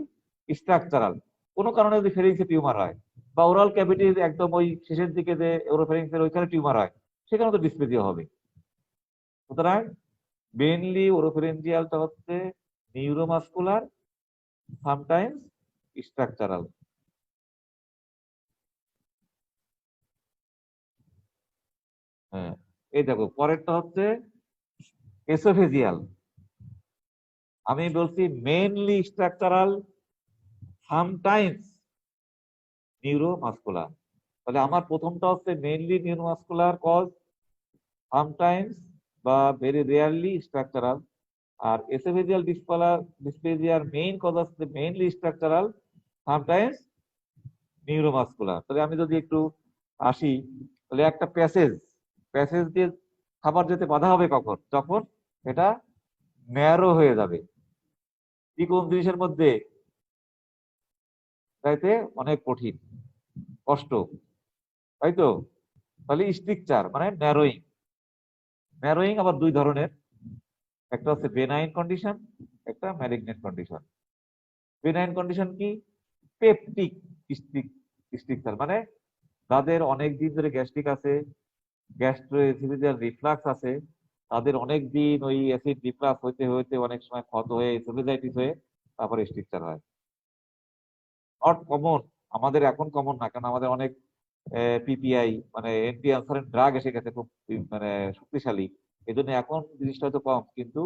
স্ট্রাকচারাল, কোনো কারণে যদি ফেরিংসে টিউমার হয়, বা ওরাল ক্যাভিটির একদম ওই শেষের দিকে যে ওরোফেরিংসের ওইখানে টিউমার হয়, সেখানে তো ডিসপ্লেজিয়া হবে। সুতরাং মেইনলি ওরোফেরেঞ্জিয়ালটা হচ্ছে নিউরোমাস্কুলার, সামটাইমস স্ট্রাকচারাল। হ্যাঁ, এই দেখো পরেরটা হচ্ছে এসোফেজিয়াল। আমি বলছি মেইনলি স্ট্রাকচারাল, সামটাইমস নিউরোমাস্কুলার। তাহলে আমার প্রথমটা হচ্ছে মেইনলি নিউরোমাস্কুলার কজ, সামটাইমস বা ভেরি রেয়ারলি স্ট্রাকচারাল। আর এসোফেজিয়াল ডিসপ্লেজিয়ার মেইন কজ হচ্ছে মেইনলি স্ট্রাকচারাল, সামটাইমস নিউরোমাস্কুলার। তাহলে আমি যদি একটু আসি, তাহলে একটা প্যাসেজ দিয়ে খাবার যেতে বাধা হবে কখন? যখন এটা ন্যারো হয়ে যাবে। কি কোন জিনিসের মধ্যে? তাইতে অনেক কঠিন, কষ্ট, তাই তো? তাহলে স্ট্রিকচার মানে ন্যারোয়িং। ন্যারোয়িং আবার দুই ধরনের, একটা হচ্ছে বেনাইন কন্ডিশন, একটা ম্যালিগনেন্ট কন্ডিশন। বেনাইন কন্ডিশন কি? পেপটিক স্ট্রিকচার মানে যাদের অনেক দিন ধরে গ্যাস্ট্রিক আছে, গ্যাস্ট্রোএসোফেজিয়াল রিফ্লাক্স আছে, তাদের অনেক দিন ওই অ্যাসিড রিফ্লাক্স হইতে হইতে অনেক সময় ক্ষত হয়ে এসোফেজাইটিস হয়ে তারপরে স্ট্রিকচার হয়। নট কমন, আমাদের এখন কমন না, কারণ আমাদের অনেক পিপিআই মানে অ্যান্টি আলসারেন্ট ড্রাগ এসে গেছে খুব মানে শক্তিশালী। এই জন্য এখন জিনিসটা হয়তো কম, কিন্তু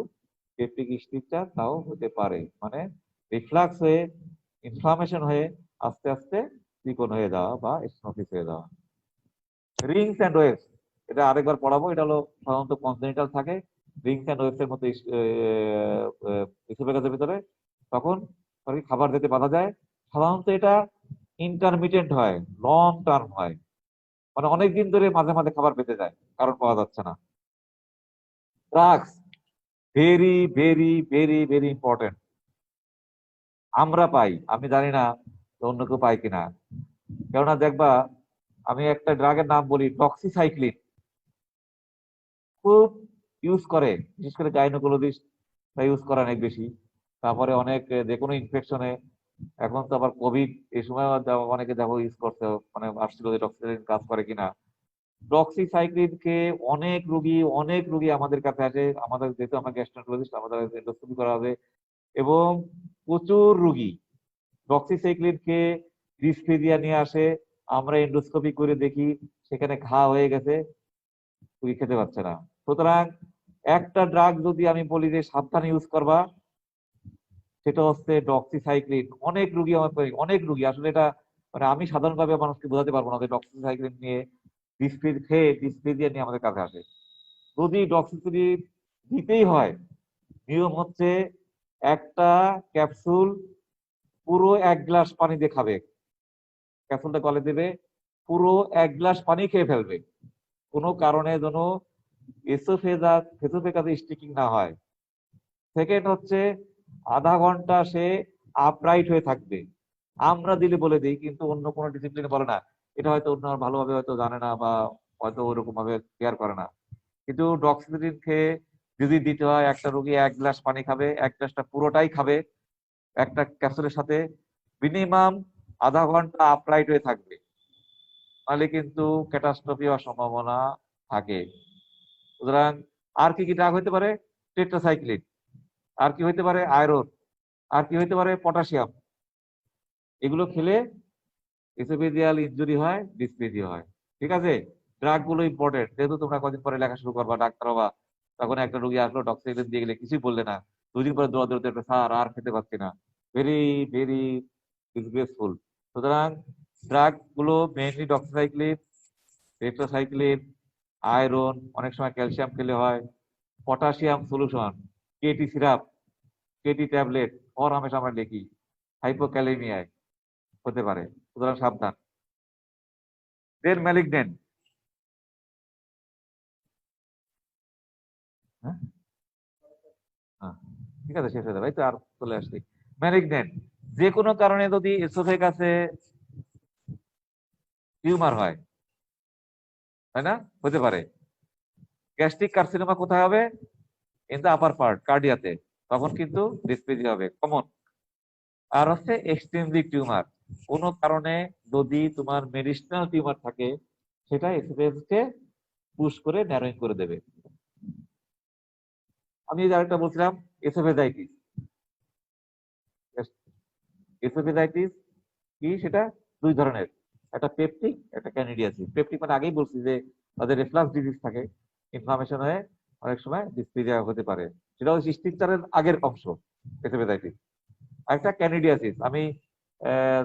পেপটিক স্ট্রিকচার তাও হতে পারে, মানে রিফ্লাক্স হয়ে ইনফ্লামেশন হয়ে আস্তে আস্তে চিকন হয়ে যাওয়া বা স্নোসিস হয়ে যাওয়া। রিংস অ্যান্ড ওয়েভস, এটা আরেকবার পড়াবো। এটা হলো সাধারণত কনজেনিটাল থাকে, রিংস অ্যান্ড ওয়েভস এর মতো ইসোফেগাসের ভিতরে, তখন আর কি খাবার যেতে বাধা যায়। সাধারণত এটা ইন্টারমিটেন্ট হয়, লং টার্ম হয়, মানে অনেক দিন ধরে মাঝে মাঝে খাবার পেতে যায়, কারণ পাওয়া যাচ্ছে না। Drugs very very very very important. আমরা পাই, আমি জানি না অন্য কেউ পাই কিনা। কেননা দেখবা, আমি একটা ড্রাগের নাম বলি, ডক্সিসাইক্লিন। খুব ইউজ করে, বিশেষ করে গাইনোকোলজিস্ট ইউজ করে অনেক বেশি। তারপরে অনেক যে কোনো ইনফেকশনে, এখন তো আবার কোভিড, এই সময় অনেকে দেখো ইউজ করছে, মানে আসছিল যে ডক্সিসাইক্লিন কাজ করে কিনা। ডক্সিসাইক্লিন খেয়ে অনেক রুগী আমাদের কাছে আসে। আমাদের যেহেতু আমরা গ্যাস্ট্রোন্টারোলজিস্ট, আমাদের এন্ডোস্কোপি করা হবে, এবং প্রচুর রুগী ডক্সিসাইক্লিন খেয়ে ডিসফেজিয়া নিয়ে আসে। আমরা এন্ডোস্কোপি করে দেখি সেখানে ঘা হয়ে গেছে, রুগী খেতে পারছে না। সুতরাং একটা ড্রাগ যদি আমি বলি যে সাবধানে ইউজ করবা, সেটা হচ্ছে ডক্সিসাইক্লিন। অনেক রুগী আসলে এটা মানে আমি সাধারণভাবে মানুষকে বোঝাতে পারবো না যে ডক্সিসাইক্লিন নিয়ে ডিসপ্লেজিয়া নিয়ে আমাদের কাছে আসে। যদি ডক্সিসাইক্লিন দিতেই হয়, নিয়ম হচ্ছে একটা ক্যাপসুল পুরো 1 গ্লাস পানি দিয়ে খাবে। ক্যাপসুলটা গলে দেবে, পুরো 1 গ্লাস পানি খেয়ে ফেলবে। কোনো কারণে যেন এসোফেগাসে স্টিকিং না হয়। সেকেন্ড হচ্ছে আধা ঘন্টা সে আপরাইট হয়ে থাকবে। আমরা দিলে বলে দিই, কিন্তু অন্য কোনো ডিসিপ্লিনে বলে না। এটা হয়তো অন্য ভালোভাবে হয়তো জানে না, বা হয়তো ওরকম ভাবে কেয়ার করে না। কিন্তু ডক্সিসিক্লিন খেয়ে যদি দিতে হয়, একটা রোগী 1 গ্লাস পানি খাবে, 1 গ্লাসটা পুরোটাই খাবে একটা ক্যাপসুলের সাথে, মিনিমাম আধা ঘন্টা আপরাইট হয়ে থাকবে, তাহলে কিন্তু ক্যাটাস্ট্রফি হওয়ার সম্ভাবনা থাকে। সুতরাং আর কি কি ড্রাগ হইতে পারে? টেট্রাসাইক্লিন। আর কি হইতে পারে? আয়রন। আর কি হইতে পারে? পটাশিয়াম। এগুলো খেলে এসোফেজিয়াল ইনজুরি হয়, ডিসপ্লেজিয়া হয়। ঠিক আছে, ড্রাগ গুলো ইম্পর্টেন্ট। যেহেতু তোমরা কদিন পরে লেখা শুরু করবা, ডাক্তার হবা, তখন একটা রোগী আসলো ডক্সিসাইক্লিন দিয়ে গেলে কিছুই বললে না, 2 দিন পরে দৌড়াতে স্যার আর খেতে পারছি না। Very very disgraceful. সুতরাং ড্রাগ গুলো মেইনলি ডক্সিসাইক্লিন, টেট্রাসাইক্লিন, আয়রন, অনেক সময় ক্যালসিয়াম খেলে হয়, potassium solution, KT syrup, KT tablet, হামেশা আমরা লিখি, হাইপোক্যালেমিয়ায় হতে পারে। সুতরাং সাবধান। Then malignant. হ্যাঁ, হ্যাঁ, ঠিক আছে, শেষ হয়ে যাবে, এই তো আর চলে আসছি। ম্যালিগনেন্ট যে কোনো কারণে যদি এসোফেগাসে টিউমার হয়, তাই না? হতে পারে। গ্যাস্ট্রিক কার্সিনোমা কোথায় হবে? ইন দা আপার পার্ট, কার্ডিয়াতে, তখন কিন্তু ডিসপ্লেজিয়া হবে, কমন। আর হচ্ছে এক্সটেন্সিভ টিউমার, কোনো কারণে যদি তোমার মেডিসিনাল টিউমার থাকে, সেটা এসোফেগাসকে পুশ করে ন্যারোইং করে দেবে। আমি যে আরেকটা বলছিলাম, এসোফেজাইটিস। এসোফেজাইটিস কি সেটা দুই ধরনের, একটা পেপটিক, একটা ক্যানিডিয়াসিস। পেপটিক মানে আগেই বলছি যে তাদের রেফ্লাক্স ডিজিজ থাকে, ইনফ্লামেশন হয়ে অনেক সময় ডিসপ্লেজিয়া হতে পারে, সেটা হচ্ছে স্ট্রিকচারের আগের অংশ এসোফেজাইটিস। আরেকটা ক্যানিডিয়াসিস, আমি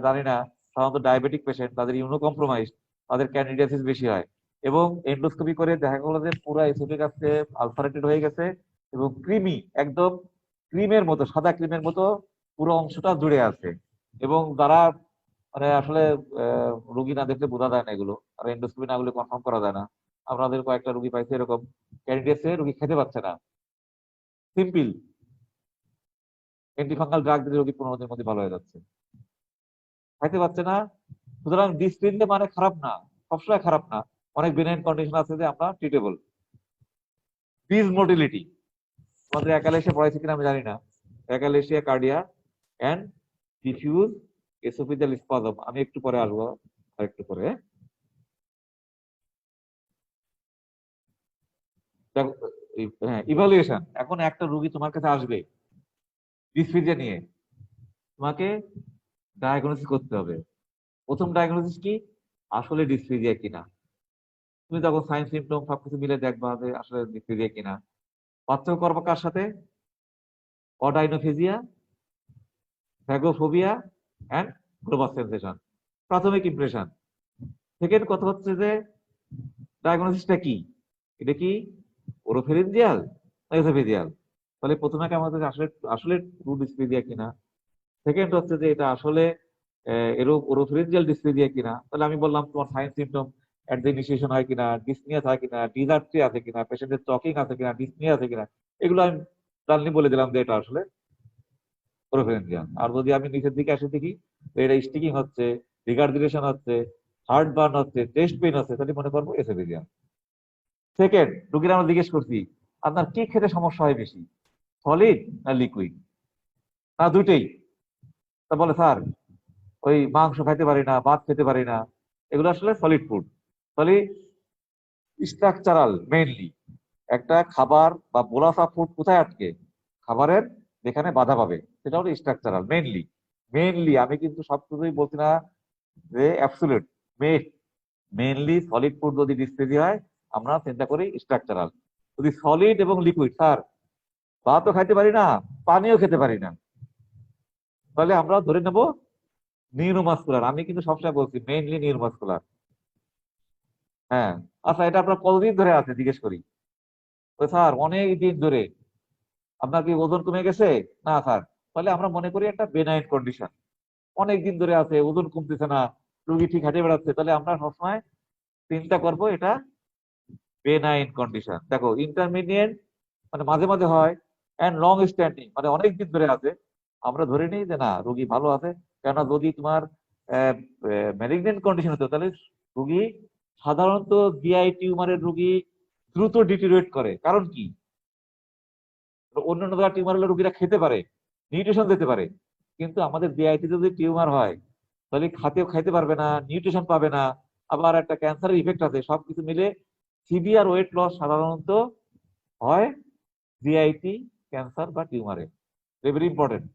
জানি না, সাধারণত ডায়াবেটিক পেশেন্ট, তাদের ইমিউনো কম্প্রোমাইজ, তাদের ক্যান্ডিডিয়াসিস বেশি হয়, এবং এন্ডোস্কোপি করে দেখা গেলো যে পুরো এসোফেগাসে আলসারেটেড হয়ে গেছে এবং ক্রিমি, একদম ক্রিমের মতো, সাদা ক্রিমের মতো পুরো অংশটা জুড়ে আছে। এবং যারা মানে আসলে রুগী না দেখলে বোঝা যায় না এগুলো, আর এন্ডোস্কোপি না হলে কনফার্ম করা যায় না। আমাদের কয়েকটা রুগী পাইছে এরকম, ক্যান্ডিডিয়াসে রুগী খেতে পারছে না, সিম্পল অ্যান্টিফাঙ্গাল ড্রাগ দিলে রোগী 15 দিনের মধ্যে ভালো হয়ে যাচ্ছে, খাইতে পারছে না। সুতরাং ডিসপ্লিনটা মানে খারাপ না, সবসময় খারাপ না, অনেক বেনাইন কন্ডিশন আছে যে আমরা ট্রিটেবল। ডিজ মোটিলিটি আমাদের একালেশিয়া পড়াইছে কিনা আমি জানি না, একালেশিয়া কার্ডিয়া এন্ড ডিফিউজ এসোফেজিয়াল স্পাজম, আমি একটু পরে আসবো, আর একটু পরে। হ্যাঁ, ইভালুয়েশন। এখন একটা রুগী তোমার কাছে আসবে ডিসফিজিয়া নিয়ে, তোমাকে ডায়াগনোসিস করতে হবে। প্রথম ডায়াগনোসিস কি, আসলে ডিসফিজিয়া কিনা। তুমি তখন সাইন সিমটম সবকিছু মিলে দেখবা যে আসলে ডিসফিজিয়া কিনা। পার্থক্য করবো কার সাথে, অডাইনোফেজিয়া, ফ্যাগোফোবিয়া এন্ড গ্লোবাস সেন্সেশন, প্রাথমিক ইমপ্রেশন। সেকেন্ড কথা হচ্ছে যে ডায়াগনোসিসটা কি, এটা কি ওরোফেরিনজিয়াল না এসোফেজিয়াল। তাহলে প্রথমে কেমন হচ্ছে আসলে আসলে ট্রু ডিসফিজিয়া কিনা। সেকেন্ড হচ্ছে যে এটা আসলে ওরোফেরিনজিয়াল ডিসফিজিয়া কিনা। তাহলে আমি বললাম তোমার sign symptom at the initiation হয় কিনা, ডিসনিয়া থাকে কিনা, ডিজার্ট্রি আছে কিনা, পেশেন্টের টকিং আছে কিনা, ডিসনিয়া আছে কিনা, এগুলো আমি জানলে বলে দিলাম যে এটা আসলে ওরোফেরিনজিয়াল। আর যদি আমি নিচের দিকে আসে দেখি এটা স্টিকিং হচ্ছে, রিগার্জিটেশন হচ্ছে, হার্ট বার্ন হচ্ছে, চেস্ট পেইন হচ্ছে, তাহলে মনে করবো এসোফেজিয়াল। সেকেন্ড, রুগীর আমরা জিজ্ঞেস করছি আপনার কি খেতে সমস্যা হয় বেশি, সলিড না লিকুইড, না দুইটাই। তা বলে স্যার ওই মাংস খাইতে পারি না, ভাত খেতে পারি না, এগুলো আসলে সলিড ফুড। তাহলে স্ট্রাকচারাল মেইনলি, একটা খাবার বা বোলাসা ফুড কোথায় আটকে, খাবারের যেখানে বাধা পাবে, সেটা হলো স্ট্রাকচারাল মেইনলি। মেইনলি আমি কিন্তু সবকিছুই বলছি না যে অ্যাবসলিউট, মেইনলি সলিড ফুড যদি ডিসপ্লেজি হয় আমরা চিন্তা করি স্ট্রাকচারাল। যদি সলিড এবং লিকুইড, স্যার ভাতও খাইতে পারি না, পানিও খেতে পারি না, তাহলে আমরা ধরে নেব নিউরোমাসকুলার। আমি কিন্তু সবসময় বলছি মেইনলি নিউরোমাসকুলার। হ্যাঁ, আচ্ছা এটা আপনার কতদিন ধরে আছে জিজ্ঞেস করি, তো স্যার অনেক দিন ধরে। আপনার কি ওজন কমে গেছে, না স্যার, তাহলে আমরা মনে করি একটা বেনাইন কন্ডিশন, অনেক দিন ধরে আছে, ওজন কমতেছে না, রুগী ঠিক হাঁটে বেড়াচ্ছে, তাহলে আমরা সবসময় চিন্তা করব এটা বেনাইন কন্ডিশন। দেখো ইন্টারমিডিয়েট মানে মাঝে মাঝে হয়, এন্ড লং স্ট্যান্ডিং মানে অনেক দিন ধরে আছে, আমরা ধরে নিই যে না রুগী ভালো আছে। কেননা যদি তোমার ম্যালিগনেন্ট কন্ডিশন হতো তাহলে রুগী সাধারণত জিআই টিউমারের রুগী দ্রুত ডিটেরিয়েট করে। কারণ কি, অন্যান্য জায়গায় টিউমার হলে রুগীরা খেতে পারে, নিউট্রিশন দিতে পারে, কিন্তু আমাদের জিআইটি যদি টিউমার হয় তাহলে খাইতে পারবে না, নিউট্রিশন পাবে না, আবার একটা ক্যান্সারের ইফেক্ট আছে, সবকিছু মিলে সিভিয়ার ওয়েট লস সাধারণত হয় জিআইটি ক্যান্সার বা টিউমারে। Very important.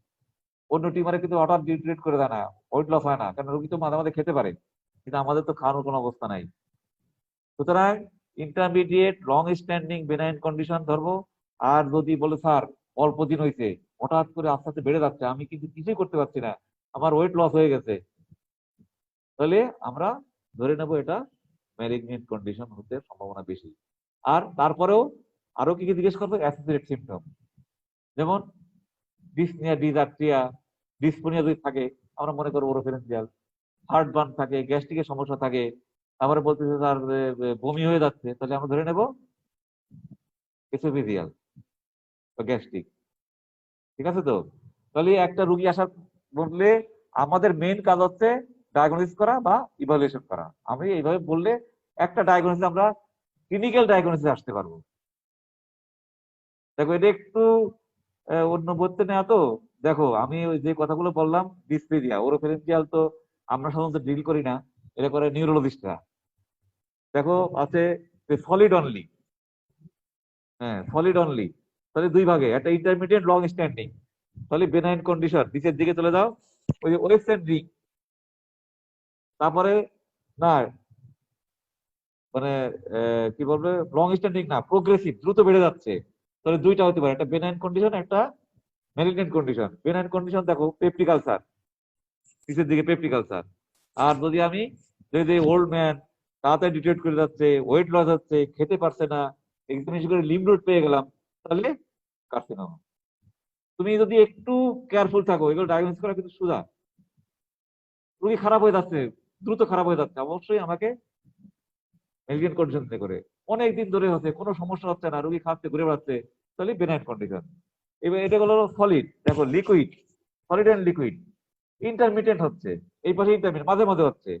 অন্য টিউমারে কিন্তু হঠাৎ ডিটেরিয়েট করে দেয় না, ওয়েট লস হয় না, কারণ রোগী তো মাঝে মাঝে খেতে পারে, কিন্তু আমাদের তো খাওয়ানোর কোনো অবস্থা নাই। সুতরাং intermediate long standing benign condition ধরবো। আর যদি বলে স্যার অল্প দিন হয়েছে, হঠাৎ করে আস্তে আস্তে বেড়ে যাচ্ছে, আমি কিন্তু কিছুই করতে পারছি না, আমার ওয়েট লস হয়ে গেছে, তাহলে আমরা ধরে নেবো এটা ম্যালিগনেন্ট কন্ডিশন হতে সম্ভাবনা বেশি। আর তারপরেও আরো কি কি জিজ্ঞেস করবো, অ্যাসোসিয়েটেড সিমটম, যেমন ডিসনিয়া, ডিজার্ট্রিয়া, ডিসপোনিয়া যদি থাকে আমরা মনে করবো ওরোফেরেনজিয়াল। হার্ট বার্ন থাকে, গ্যাস্ট্রিকের সমস্যা থাকে, তারপরে বলতেছে তার বমি হয়ে যাচ্ছে, তাহলে আমরা ধরে নেব এসোফেজিয়াল বা গ্যাস্ট্রিক। ঠিক আছে তো? তাহলে একটা রুগী আসার বললে আমাদের মেইন কাজ হচ্ছে ডায়াগনোসিস করা বা ইভালুয়েশন করা। আমি এইভাবে বললে একটা ডায়াগনোসিস আমরা ক্লিনিক্যাল ডায়াগনোসিস আসতে পারবো। দেখো এটা একটু অন্য বলতে নেওয়া তো। দেখো আমি ওই যে কথাগুলো বললাম, ডিসপ্লেজিয়া ওরোফেরেনজিয়াল তো আমরা সাধারণত ডিল করি না, এটা করে নিউরোলজিস্টরা। দেখো আছে সলিড অনলি, হ্যাঁ সলিড অনলি, তাহলে দুই ভাগে, একটা ইন্টারমিডিয়েট লং স্ট্যান্ডিং, তাহলে বেনাইন কন্ডিশন, নিচের দিকে চলে যাও, ওই যে ওয়েস্ট এন্ডিং, তারপরে না মানে কি বলবে লং স্ট্যান্ডিং না প্রোগ্রেসিভ দ্রুত বেড়ে যাচ্ছে, তাহলে দুইটা হতে পারে, একটা বেনাইন কন্ডিশন, একটা ম্যালিগন্যান্ট কন্ডিশন। বেনাইন কন্ডিশন দেখো পেপটিক আলসার, নিচের দিকে পেপটিক আলসার। আর যদি আমি যদি ওল্ড ম্যান তাড়াতাড়ি ডিটেক্ট করে যাচ্ছে, ওয়েট লস হচ্ছে, খেতে পারছে না, একদম বেশি করে লিম্ফ নোড পেয়ে গেলাম, তাহলে কার্সিনোমা। তুমি যদি একটু কেয়ারফুল থাকো, এগুলো ডায়াগনোস করা কিন্তু সোজা। রোগী খারাপ হয়ে যাচ্ছে, দ্রুত খারাপ হয়ে যাচ্ছে, অবশ্যই আমাকে মেডিকেল কন্ডিশন করে অনেকদিন ধরে হচ্ছে, কোনো সমস্যা হচ্ছে না, রোগী খাচ্ছে ঘুরে বেড়াচ্ছে, তাহলে বেনাইন কন্ডিশন। এবার এটা হলো সলিড, দেখো liquid, solid and liquid. Intermediate হচ্ছে, এই পাশে ইন্টারমিডিয়েন্ট মাঝে মাঝে হচ্ছে,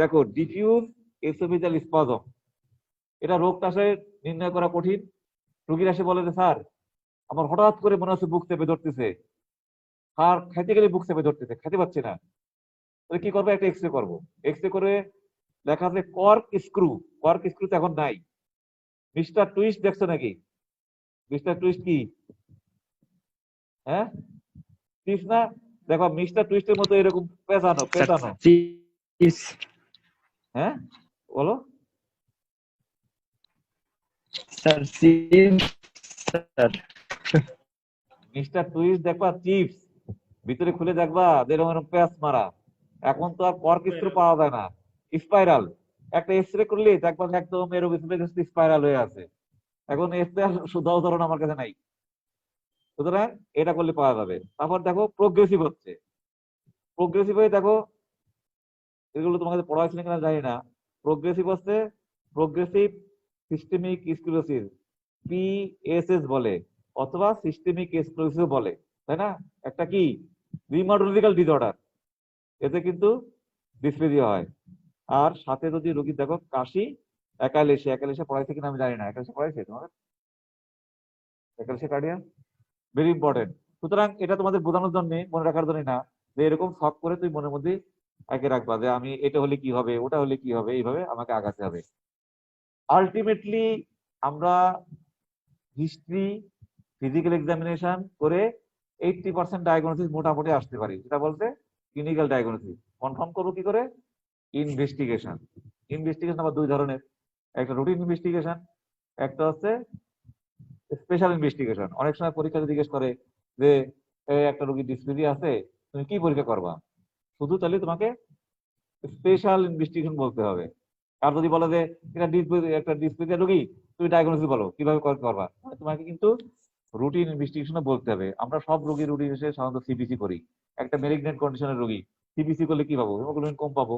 দেখো ডিফিউজ এসোফেজিয়াল স্পাজম। এটা রোগটা আসলে নির্ণয় করা কঠিন। রোগীর এসে বলে যে স্যার আমার হঠাৎ করে মনে হচ্ছে বুক চেপে ধরতেছে, আর খাইতে গেলে বুক চেপে ধরতেছে, খেতে পাচ্ছি না, তাহলে কি করবো? একটা এক্সরে করবো। এক্সরে করে দেখা যাচ্ছে কর্ক স্ক্রু, কর্ক স্ক্রু তো এখন নাই। মিস্টার টুইস্ট দেখছো নাকি? মিস্টার টুইস্ট কি? হ্যাঁ, টুইস্ট না? দেখো মিস্টার টুইস্টের মতো এরকম পেঁচানো পেঁচানো। হ্যাঁ বলো। স্যার স্যার মিস্টার টুইস্ট দেখবা চিপস, ভিতরে খুলে দেখবা এরকম এরকম পেঁচ মারা। এখন তো আর কর্ক স্ক্রু পাওয়া যায় না, স্পাইরাল। একটা এক্সরে করলে দেখবা যে একদম এরকম স্পাইরাল হয়ে আছে। এখন এক্সরে শুধু উদাহরণ আমার কাছে নাই, সুতরাং এটা করলে পাওয়া যাবে। তারপর দেখো প্রোগ্রেসিভ হচ্ছে, প্রোগ্রেসিভ হয়ে দেখো, এগুলো তোমাকে পড়া হয়েছিল কিনা জানি না। প্রোগ্রেসিভ হচ্ছে প্রোগ্রেসিভ সিস্টেমিক স্ক্লেরোসিস, পিএসএস বলে, অথবা সিস্টেমিক স্ক্লেরোসিস বলে, তাই না? একটা কি রিউমাটোলজিক্যাল ডিসঅর্ডার, এতে কিন্তু ডিসপ্লেজিয়া হয়। আর সাথে যদি রোগী দেখো কাশি, একালেশিয়া, একালেশিয়া পড়াইছে কিনা আমি জানি না, একালেশিয়া পড়াইছে তোমার? একালেশিয়া কার্ডিয়া ভেরি ইম্পর্টেন্ট। সুতরাং এটা তোমাদের বোঝানোর জন্য, মনে রাখার জন্য না, যে এরকম শখ করে তুই মনের মধ্যে একে রাখবা যে আমি এটা হলে কি হবে, ওটা হলে কি হবে, এইভাবে আমাকে আগাতে হবে। আলটিমেটলি আমরা হিস্ট্রি, ফিজিক্যাল এক্সামিনেশন করে 80% ডায়াগনোসিস মোটামুটি আসতে পারি। যেটা বলতে ক্লিনিক্যাল ডায়াগনোসিস কনফার্ম করবো কি করে? ইনভেস্টিগেশন। ইনভেস্টিগেশন আবার দুই ধরনের, একটা রুটিন ইনভেস্টিগেশন, একটা হচ্ছে স্পেশাল ইনভেস্টিগেশন। অনেক সময় পরীক্ষা জিজ্ঞেস করে যে একটা রোগীর ডিসপ্লেজিয়া আছে, তুমি কি পরীক্ষা করবা? শুধু তাহলে তোমাকে স্পেশাল ইনভেস্টিগেশন বলতে হবে। আর যদি বলে যে এটা একটা ডিসপ্লেজিয়া রোগী, তুমি ডায়াগনোসিস বলো কিভাবে করবা, মানে তোমাকে কিন্তু রুটিন ইনভেস্টিগেশন বলতে হবে। আমরা সব রোগী রুটিন হিসেবে সাধারণত সিবিসি করি। একটা মেলিগন্যান্ট কন্ডিশনের রোগী সিবিসি করলে কি পাবো? হিমোগ্লোবিন কম পাবো,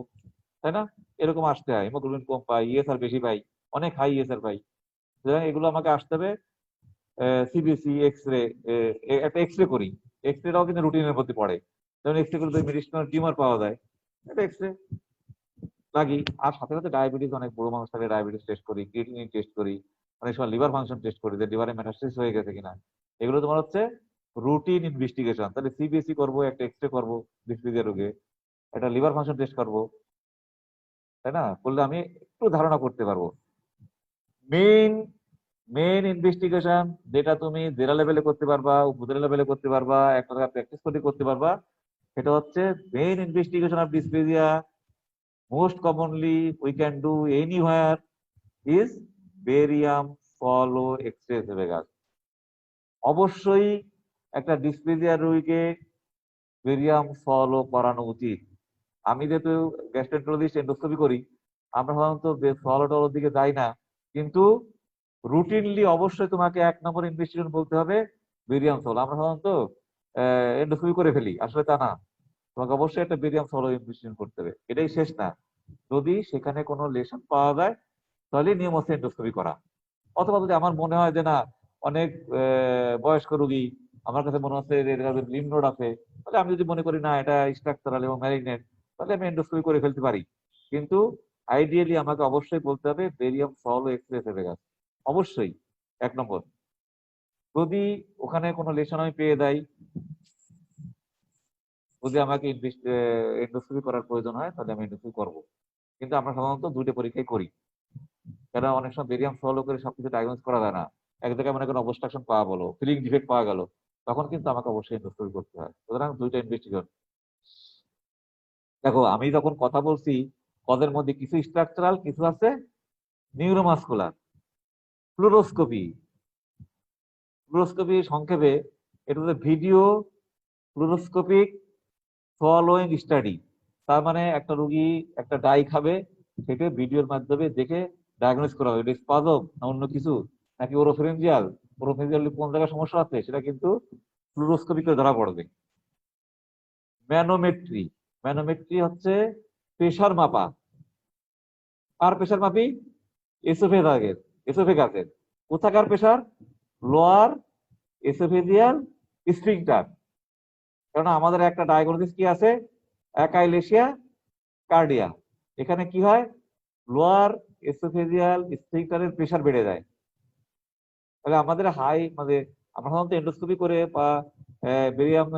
তাই না? এরকম আসতে হয়, হিমোগ্লোবিন কম পাই, ইএসআর বেশি পাই, অনেক হাই ইএসআর পাই। সুতরাং এগুলো আমাকে আসতে হবে সিবিসি, এক্স রে। একটা এক্স রে করি, এক্স রেটাও কিন্তু রুটিনের মধ্যে পড়ে। যেমন এক্স রে করলে মেডিসিনাল টিউমার পাওয়া যায়, এটা এক্স রে লাগি। আর সাথে সাথে ডায়াবেটিস, অনেক বড় মানুষ থাকে, ডায়াবেটিস টেস্ট করি, ক্রিয়েটিনিন টেস্ট করি, অনেক সময় লিভার ফাংশন টেস্ট করি যে লিভারে মেটাস্টাসিস হয়ে গেছে কিনা। এগুলো তোমার হচ্ছে রুটিন ইনভেস্টিগেশন। তাহলে সিবিএসই করবো, একটা এক্স রে করবো ডিসপ্লেজিয়া রোগে, একটা লিভার ফাংশন টেস্ট করবো, তাই না? করলে আমি একটু ধারণা করতে পারবো। মেইন মেইন ইনভেস্টিগেশন যেটা তুমি জেলা লেভেলে করতে পারবা, উপজেলা লেভেলে করতে পারবা, একটা প্র্যাকটিস করে করতে পারবা, সেটা হচ্ছে main investigation of dysphagia, most commonly we can do anywhere, is barium follow X-ray ভেগাস। অবশ্যই একটা ডিসপ্লেজিয়া রোগীকে বেরিয়াম ফলো করানো উচিত। আমি যেহেতু গ্যাস্ট্রোএন্টারোলজিস্ট, এন্ডোস্কোপি করি, আমরা সাধারণত ফলো টলোর দিকে যাই না, কিন্তু রুটিনলি অবশ্যই তোমাকে 1 নম্বর ইনভেস্টিগেশন বলতে হবে বেরিয়াম সল। আমরা সাধারণত এন্ডোস্কোপি করে ফেলি, আসলে তা না। তোমাকে অবশ্যই একটা বেরিয়াম সল ইনভেস্টিগেশন করতে হবে, এটাই শেষ না। যদি সেখানে কোনো লেশন পাওয়া যায় তাহলে নিয়ম হচ্ছে এন্ডোস্কোপি করা। অথবা যদি আমার মনে হয় যে না অনেক বয়স্ক রোগী, আমার কাছে মনে হচ্ছে যে লিম্ফ নোড আছে, তাহলে আমি যদি মনে করি না এটা স্ট্রাকচারাল এবং ম্যালিগন্যান্ট, তাহলে আমি এন্ডোস্কোপি করে ফেলতে পারি। কিন্তু আইডিয়ালি আমাকে অবশ্যই বলতে হবে বেরিয়াম সল এক্স-রে ভেগাস, অবশ্যই 1 নম্বর। যদি ওখানে কোনো লেশন আমি পেয়ে যাই, যদি আমাকে এন্ডোস্কোপি করার প্রয়োজন হয়, তাহলে আমি এন্ডোস্কোপি করবো। কিন্তু আমরা সাধারণত দুইটা পরীক্ষাই করি, কারণ অনেক সময় বেরিয়াম ফলো করে সবকিছু ডায়াগনোজ করা যায় না। এক জায়গায় মনে করেন অবস্ট্রাকশন পাওয়া গেলো, ফিলিং ডিফেক্ট পাওয়া গেল, তখন কিন্তু আমাকে অবশ্যই এন্ডোস্কোপি করতে হয়। সুতরাং দুইটা ইনভেস্টিগেশন। দেখো আমি যখন কথা বলছি কদের মধ্যে কিছু স্ট্রাকচারাল, কিছু আছে নিউরোমাসকুলার। ফ্লুরোস্কোপি, ফ্লুরোস্কোপি সংক্ষেপে এটা হচ্ছে ভিডিও ফ্লুরোস্কোপিক সোয়ালোয়িং স্টাডি। তার মানে একটা রুগী একটা ডাই খাবে, সেটা ভিডিওর মাধ্যমে দেখে ডায়াগনোস করা হবে এটা স্পাজম না অন্য কিছু, নাকি ওরোফেরেঞ্জিয়াল, ওরোফেরেঞ্জিয়াল কোন জায়গায় সমস্যা আছে সেটা কিন্তু ফ্লুরোস্কোপি করে ধরা পড়বে। ম্যানোমেট্রি, ম্যানোমেট্রি হচ্ছে প্রেশার মাপা। আর প্রেশার মাপি এসোফেগাসের, এসোফেগাসের কোথাকার প্রেশার? Lower oesophageal sphincter. কারণ আমাদের একটা ডায়াগনোসিস কি আছে, অ্যাকাইলেশিয়া কার্ডিয়া। এখানে কি হয়, লোয়ার এসোফেজিয়াল স্ফিংক্টারের প্রেশার বেড়ে যায়। তাহলে আমাদের হাই মানে আমরা সাধারণত এন্ডোস্কোপি করে বা বেরিয়াম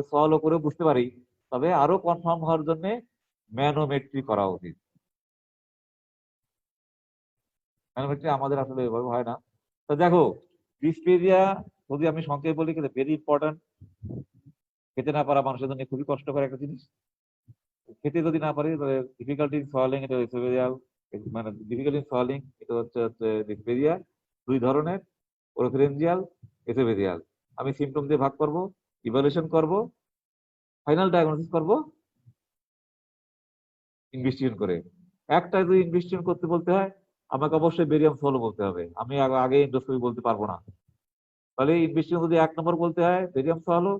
সোয়ালো করে বুঝতে পারি, তবে আরো কনফার্ম হওয়ার জন্য ম্যানোমেট্রি করা উচিত। ম্যানোমেট্রি আমাদের আসলে এভাবে হয় না। তো দেখো ডিসপেজিয়া যদি আমি সংক্ষেপে বলি, কিন্তু ভেরি ইম্পর্টেন্ট। খেতে না পারা মানুষের জন্য খুবই কষ্টকর একটা জিনিস। খেতে যদি না পারি তাহলে ডিফিকাল্টি ইন সোয়ালিং, এটা এসোফেজিয়াল, মানে ডিফিকাল্টি ইন সোয়ালিং এটা হচ্ছে ডিসপেজিয়া। দুই ধরনের, ওরোফেরেঞ্জিয়াল, এসোফেজিয়াল। আমি সিমটম দিয়ে ভাগ করব, ইভালুয়েশন করব, ফাইনাল ডায়াগনোসিস করব ইনভেস্টিগেশন করে। একটা যদি ইনভেস্টিগেশন করতে বলতে হয় আমাকে অবশ্যই বেরিয়াম ফলো বলতে হবে, আমি আগে এন্ডোস্কোপি বলতে পারবো না। তাহলে ইনভেস্টিগেশন যদি 1 নম্বর বলতে হয় barium follow,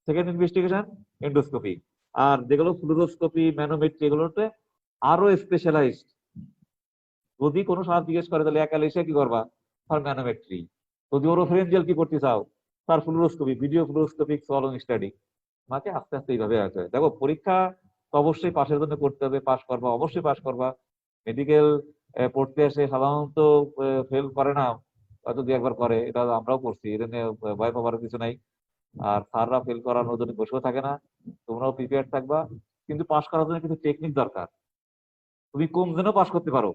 second investigation endoscopy. আর যেগুলো ফ্লুরোস্কোপি, ম্যানোমেট্রি এগুলোতে আরো স্পেশালাইজড। যদি কোনো সাহায্য জিজ্ঞেস করে তাহলে একা এসে কি করবা, তার ম্যানোমেট্রি। যদি ওরোফেরেঞ্জিয়াল কি করতে চাও, তার ফ্লুরোস্কোপি, ভিডিও ফ্লুরোস্কোপিক সোয়ালোং স্টাডি। তোমাকে আস্তে আস্তে এইভাবে আসবে। দেখো পরীক্ষা তো অবশ্যই পাশের জন্য করতে হবে, পাস করবা, অবশ্যই পাস করবা। মেডিকেল পড়তে এসে সাধারণত ফেল করে না, হয়তো 2 একবার করে, এটা আমরাও করছি, এটা নিয়ে ভয় পাবার কিছু নাই। আর স্যাররা ফেল করানোর জন্য বসেও থাকে না, তোমরাও প্রিপেয়ার থাকবা। কিন্তু পাস করার জন্য কিছু টেকনিক দরকার। তুমি কম যেন পাস করতে পারো,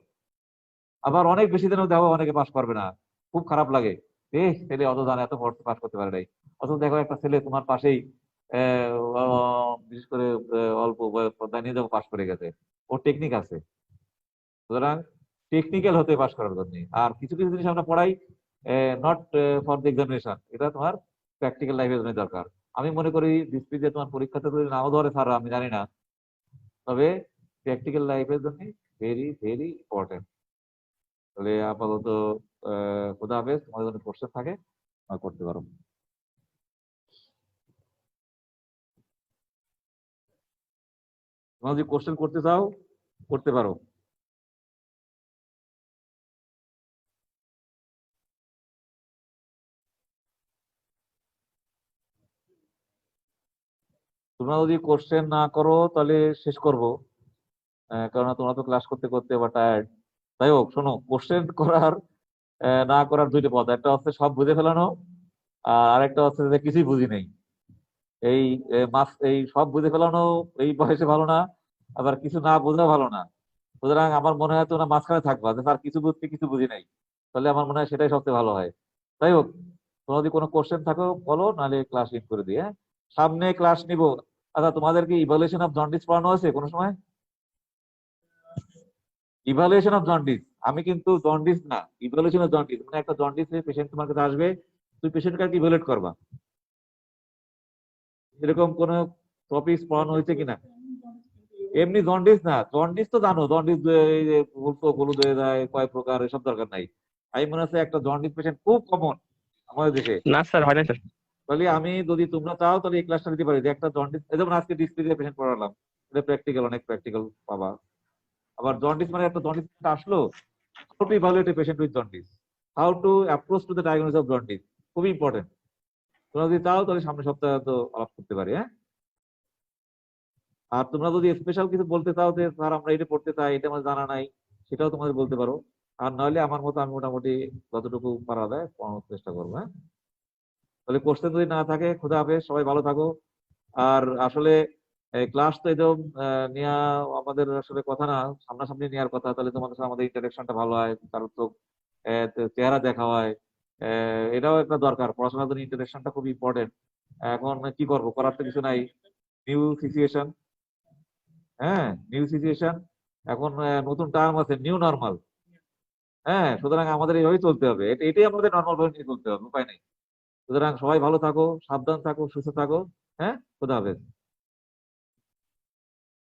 আবার অনেক বেশি দিনেও দেখো অনেকে পাস করবে না, খুব খারাপ লাগে। ছেলে অত জানে, এত পড়তে পাস করতে পারে নাই। অথচ দেখো একটা ছেলে তোমার পাশেই বিশেষ করে অল্প বয়স পর্দায় নিয়ে যাবো পাস করে গেছে, ওর টেকনিক আছে। সুতরাং টেকনিক্যাল হতে পাস করার জন্য। আর কিছু কিছু জিনিস আমরা পড়াই নট ফর দ্য এক্সামিনেশন, এটা তোমার প্র্যাকটিক্যাল লাইফের জন্য দরকার। আমি মনে করি ডিসপ্লি যে তোমার পরীক্ষাতে যদি নাও ধরে স্যার আমি জানি না, তবে প্র্যাকটিক্যাল লাইফের জন্য ভেরি ভেরি ইম্পর্টেন্ট। তাহলে আপাতত খোদা হাফেজ। তোমাদের যদি কোশ্চেন থাকে করতে পারো। তোমরা যদি কোশ্চেন করতে চাও করতে পারো। তোমরা যদি কোশ্চেন না করো তাহলে শেষ করব, কারণ তোমরা তো ক্লাস করতে করতে বা টায়ার্ড। যাই হোক শোনো, কোশ্চেন করার না করার দুইটা পথ, একটা হচ্ছে সব বুঝে ফেলানো, আর আরেকটা হচ্ছে যে কিছুই বুঝি নেই। এই এই সব বুঝে ফেলানো এই বয়সে ভালো না, আবার কিছু না বোঝা ভালো না। সুতরাং আমার মনে হয় তোমরা মাঝখানে থাকবা, যে স্যার কিছু বুঝছি কিছু বুঝি নাই, তাহলে আমার মনে হয় সেটাই সবচেয়ে ভালো হয়। যাই হোক, তোমার যদি কোনো কোশ্চেন থাকো বলো, নাহলে ক্লাস লিড করে দিই। হ্যাঁ, সামনে ক্লাস নিব। আচ্ছা, তোমাদেরকে ইভালুয়েশন অফ জন্ডিস পড়ানো হয়েছে কোনো সময়? ইভালুয়েশন অফ জন্ডিস, আমি কিন্তু জন্ডিস না, ইভালুয়েশন অফ জন্ডিস মানে একটা জন্ডিস পেশেন্ট তোমার কাছে আসবে, তুমি পেশেন্টকে ইভালুয়েট করবা, এরকম কোন টপিক পড়ানো হয়েছে কিনা? এমনি জন্ডিস না, জন্ডিস তো জানো, জন্ডিস হলুদ হয়ে যায় কয় প্রকার, এসব দরকার নাই। আমি মনে হচ্ছে একটা জন্ডিস পেশেন্ট খুব কমন আমাদের দেশে। না স্যার, হয় না স্যার। তাহলে আমি যদি তোমরা চাও তাহলে এই ক্লাসটা দিতে পারি, যে একটা জন্ডিস, যেমন আজকে ডিসপ্লে পেশেন্ট পড়ালাম, এটা প্র্যাকটিক্যাল, অনেক প্র্যাকটিক্যাল পাবা। আবার জন্ডিস মানে একটা জন্ডিস আসলো, how to evaluate a patient with jaundice, how to approach to the diagnosis of jaundice, খুবই ইম্পর্টেন্ট। তোমরা যদি চাও তাহলে সামনের সপ্তাহে তো আলাপ করতে পারি। হ্যাঁ, আর তোমরা যদি স্পেশাল কিছু বলতে চাও যে স্যার আমরা এটা পড়তে চাই, এটা আমার জানা নাই, সেটাও তোমাদের বলতে পারো। আর নাহলে আমার মতো আমি মোটামুটি যতটুকু পারা যায় পড়ানোর চেষ্টা করবো। হ্যাঁ, তাহলে কোশ্চেন যদি না থাকে খোদা হাফেজ, সবাই ভালো থাকো। আর আসলে ক্লাস তো একদম নেওয়া আমাদের আসলে কথা না, সামনাসামনি নেওয়ার কথা, তাহলে তোমাদের সাথে আমাদের ইন্টারাকশনটা ভালো হয়, কারণ তো চেহারা দেখা হয়। এটাও একটা দরকার, পড়াশোনার জন্য ইন্টারাকশনটা খুব ইম্পর্টেন্ট। এখন কি করবো, করার তো কিছু নাই, নিউ সিচুয়েশন। হ্যাঁ, নিউ সিচুয়েশন, এখন নতুন টার্ম আছে নিউ নর্মাল। হ্যাঁ, সুতরাং আমাদের এইভাবেই চলতে হবে, এটাই আমাদের নর্মাল ভাবে নিয়ে চলতে হবে, উপায় নেই। সুতরাং সবাই ভালো থাকো, সাবধান থাকো, সুস্থ থাকো। হ্যাঁ, খোদা হাফেজ।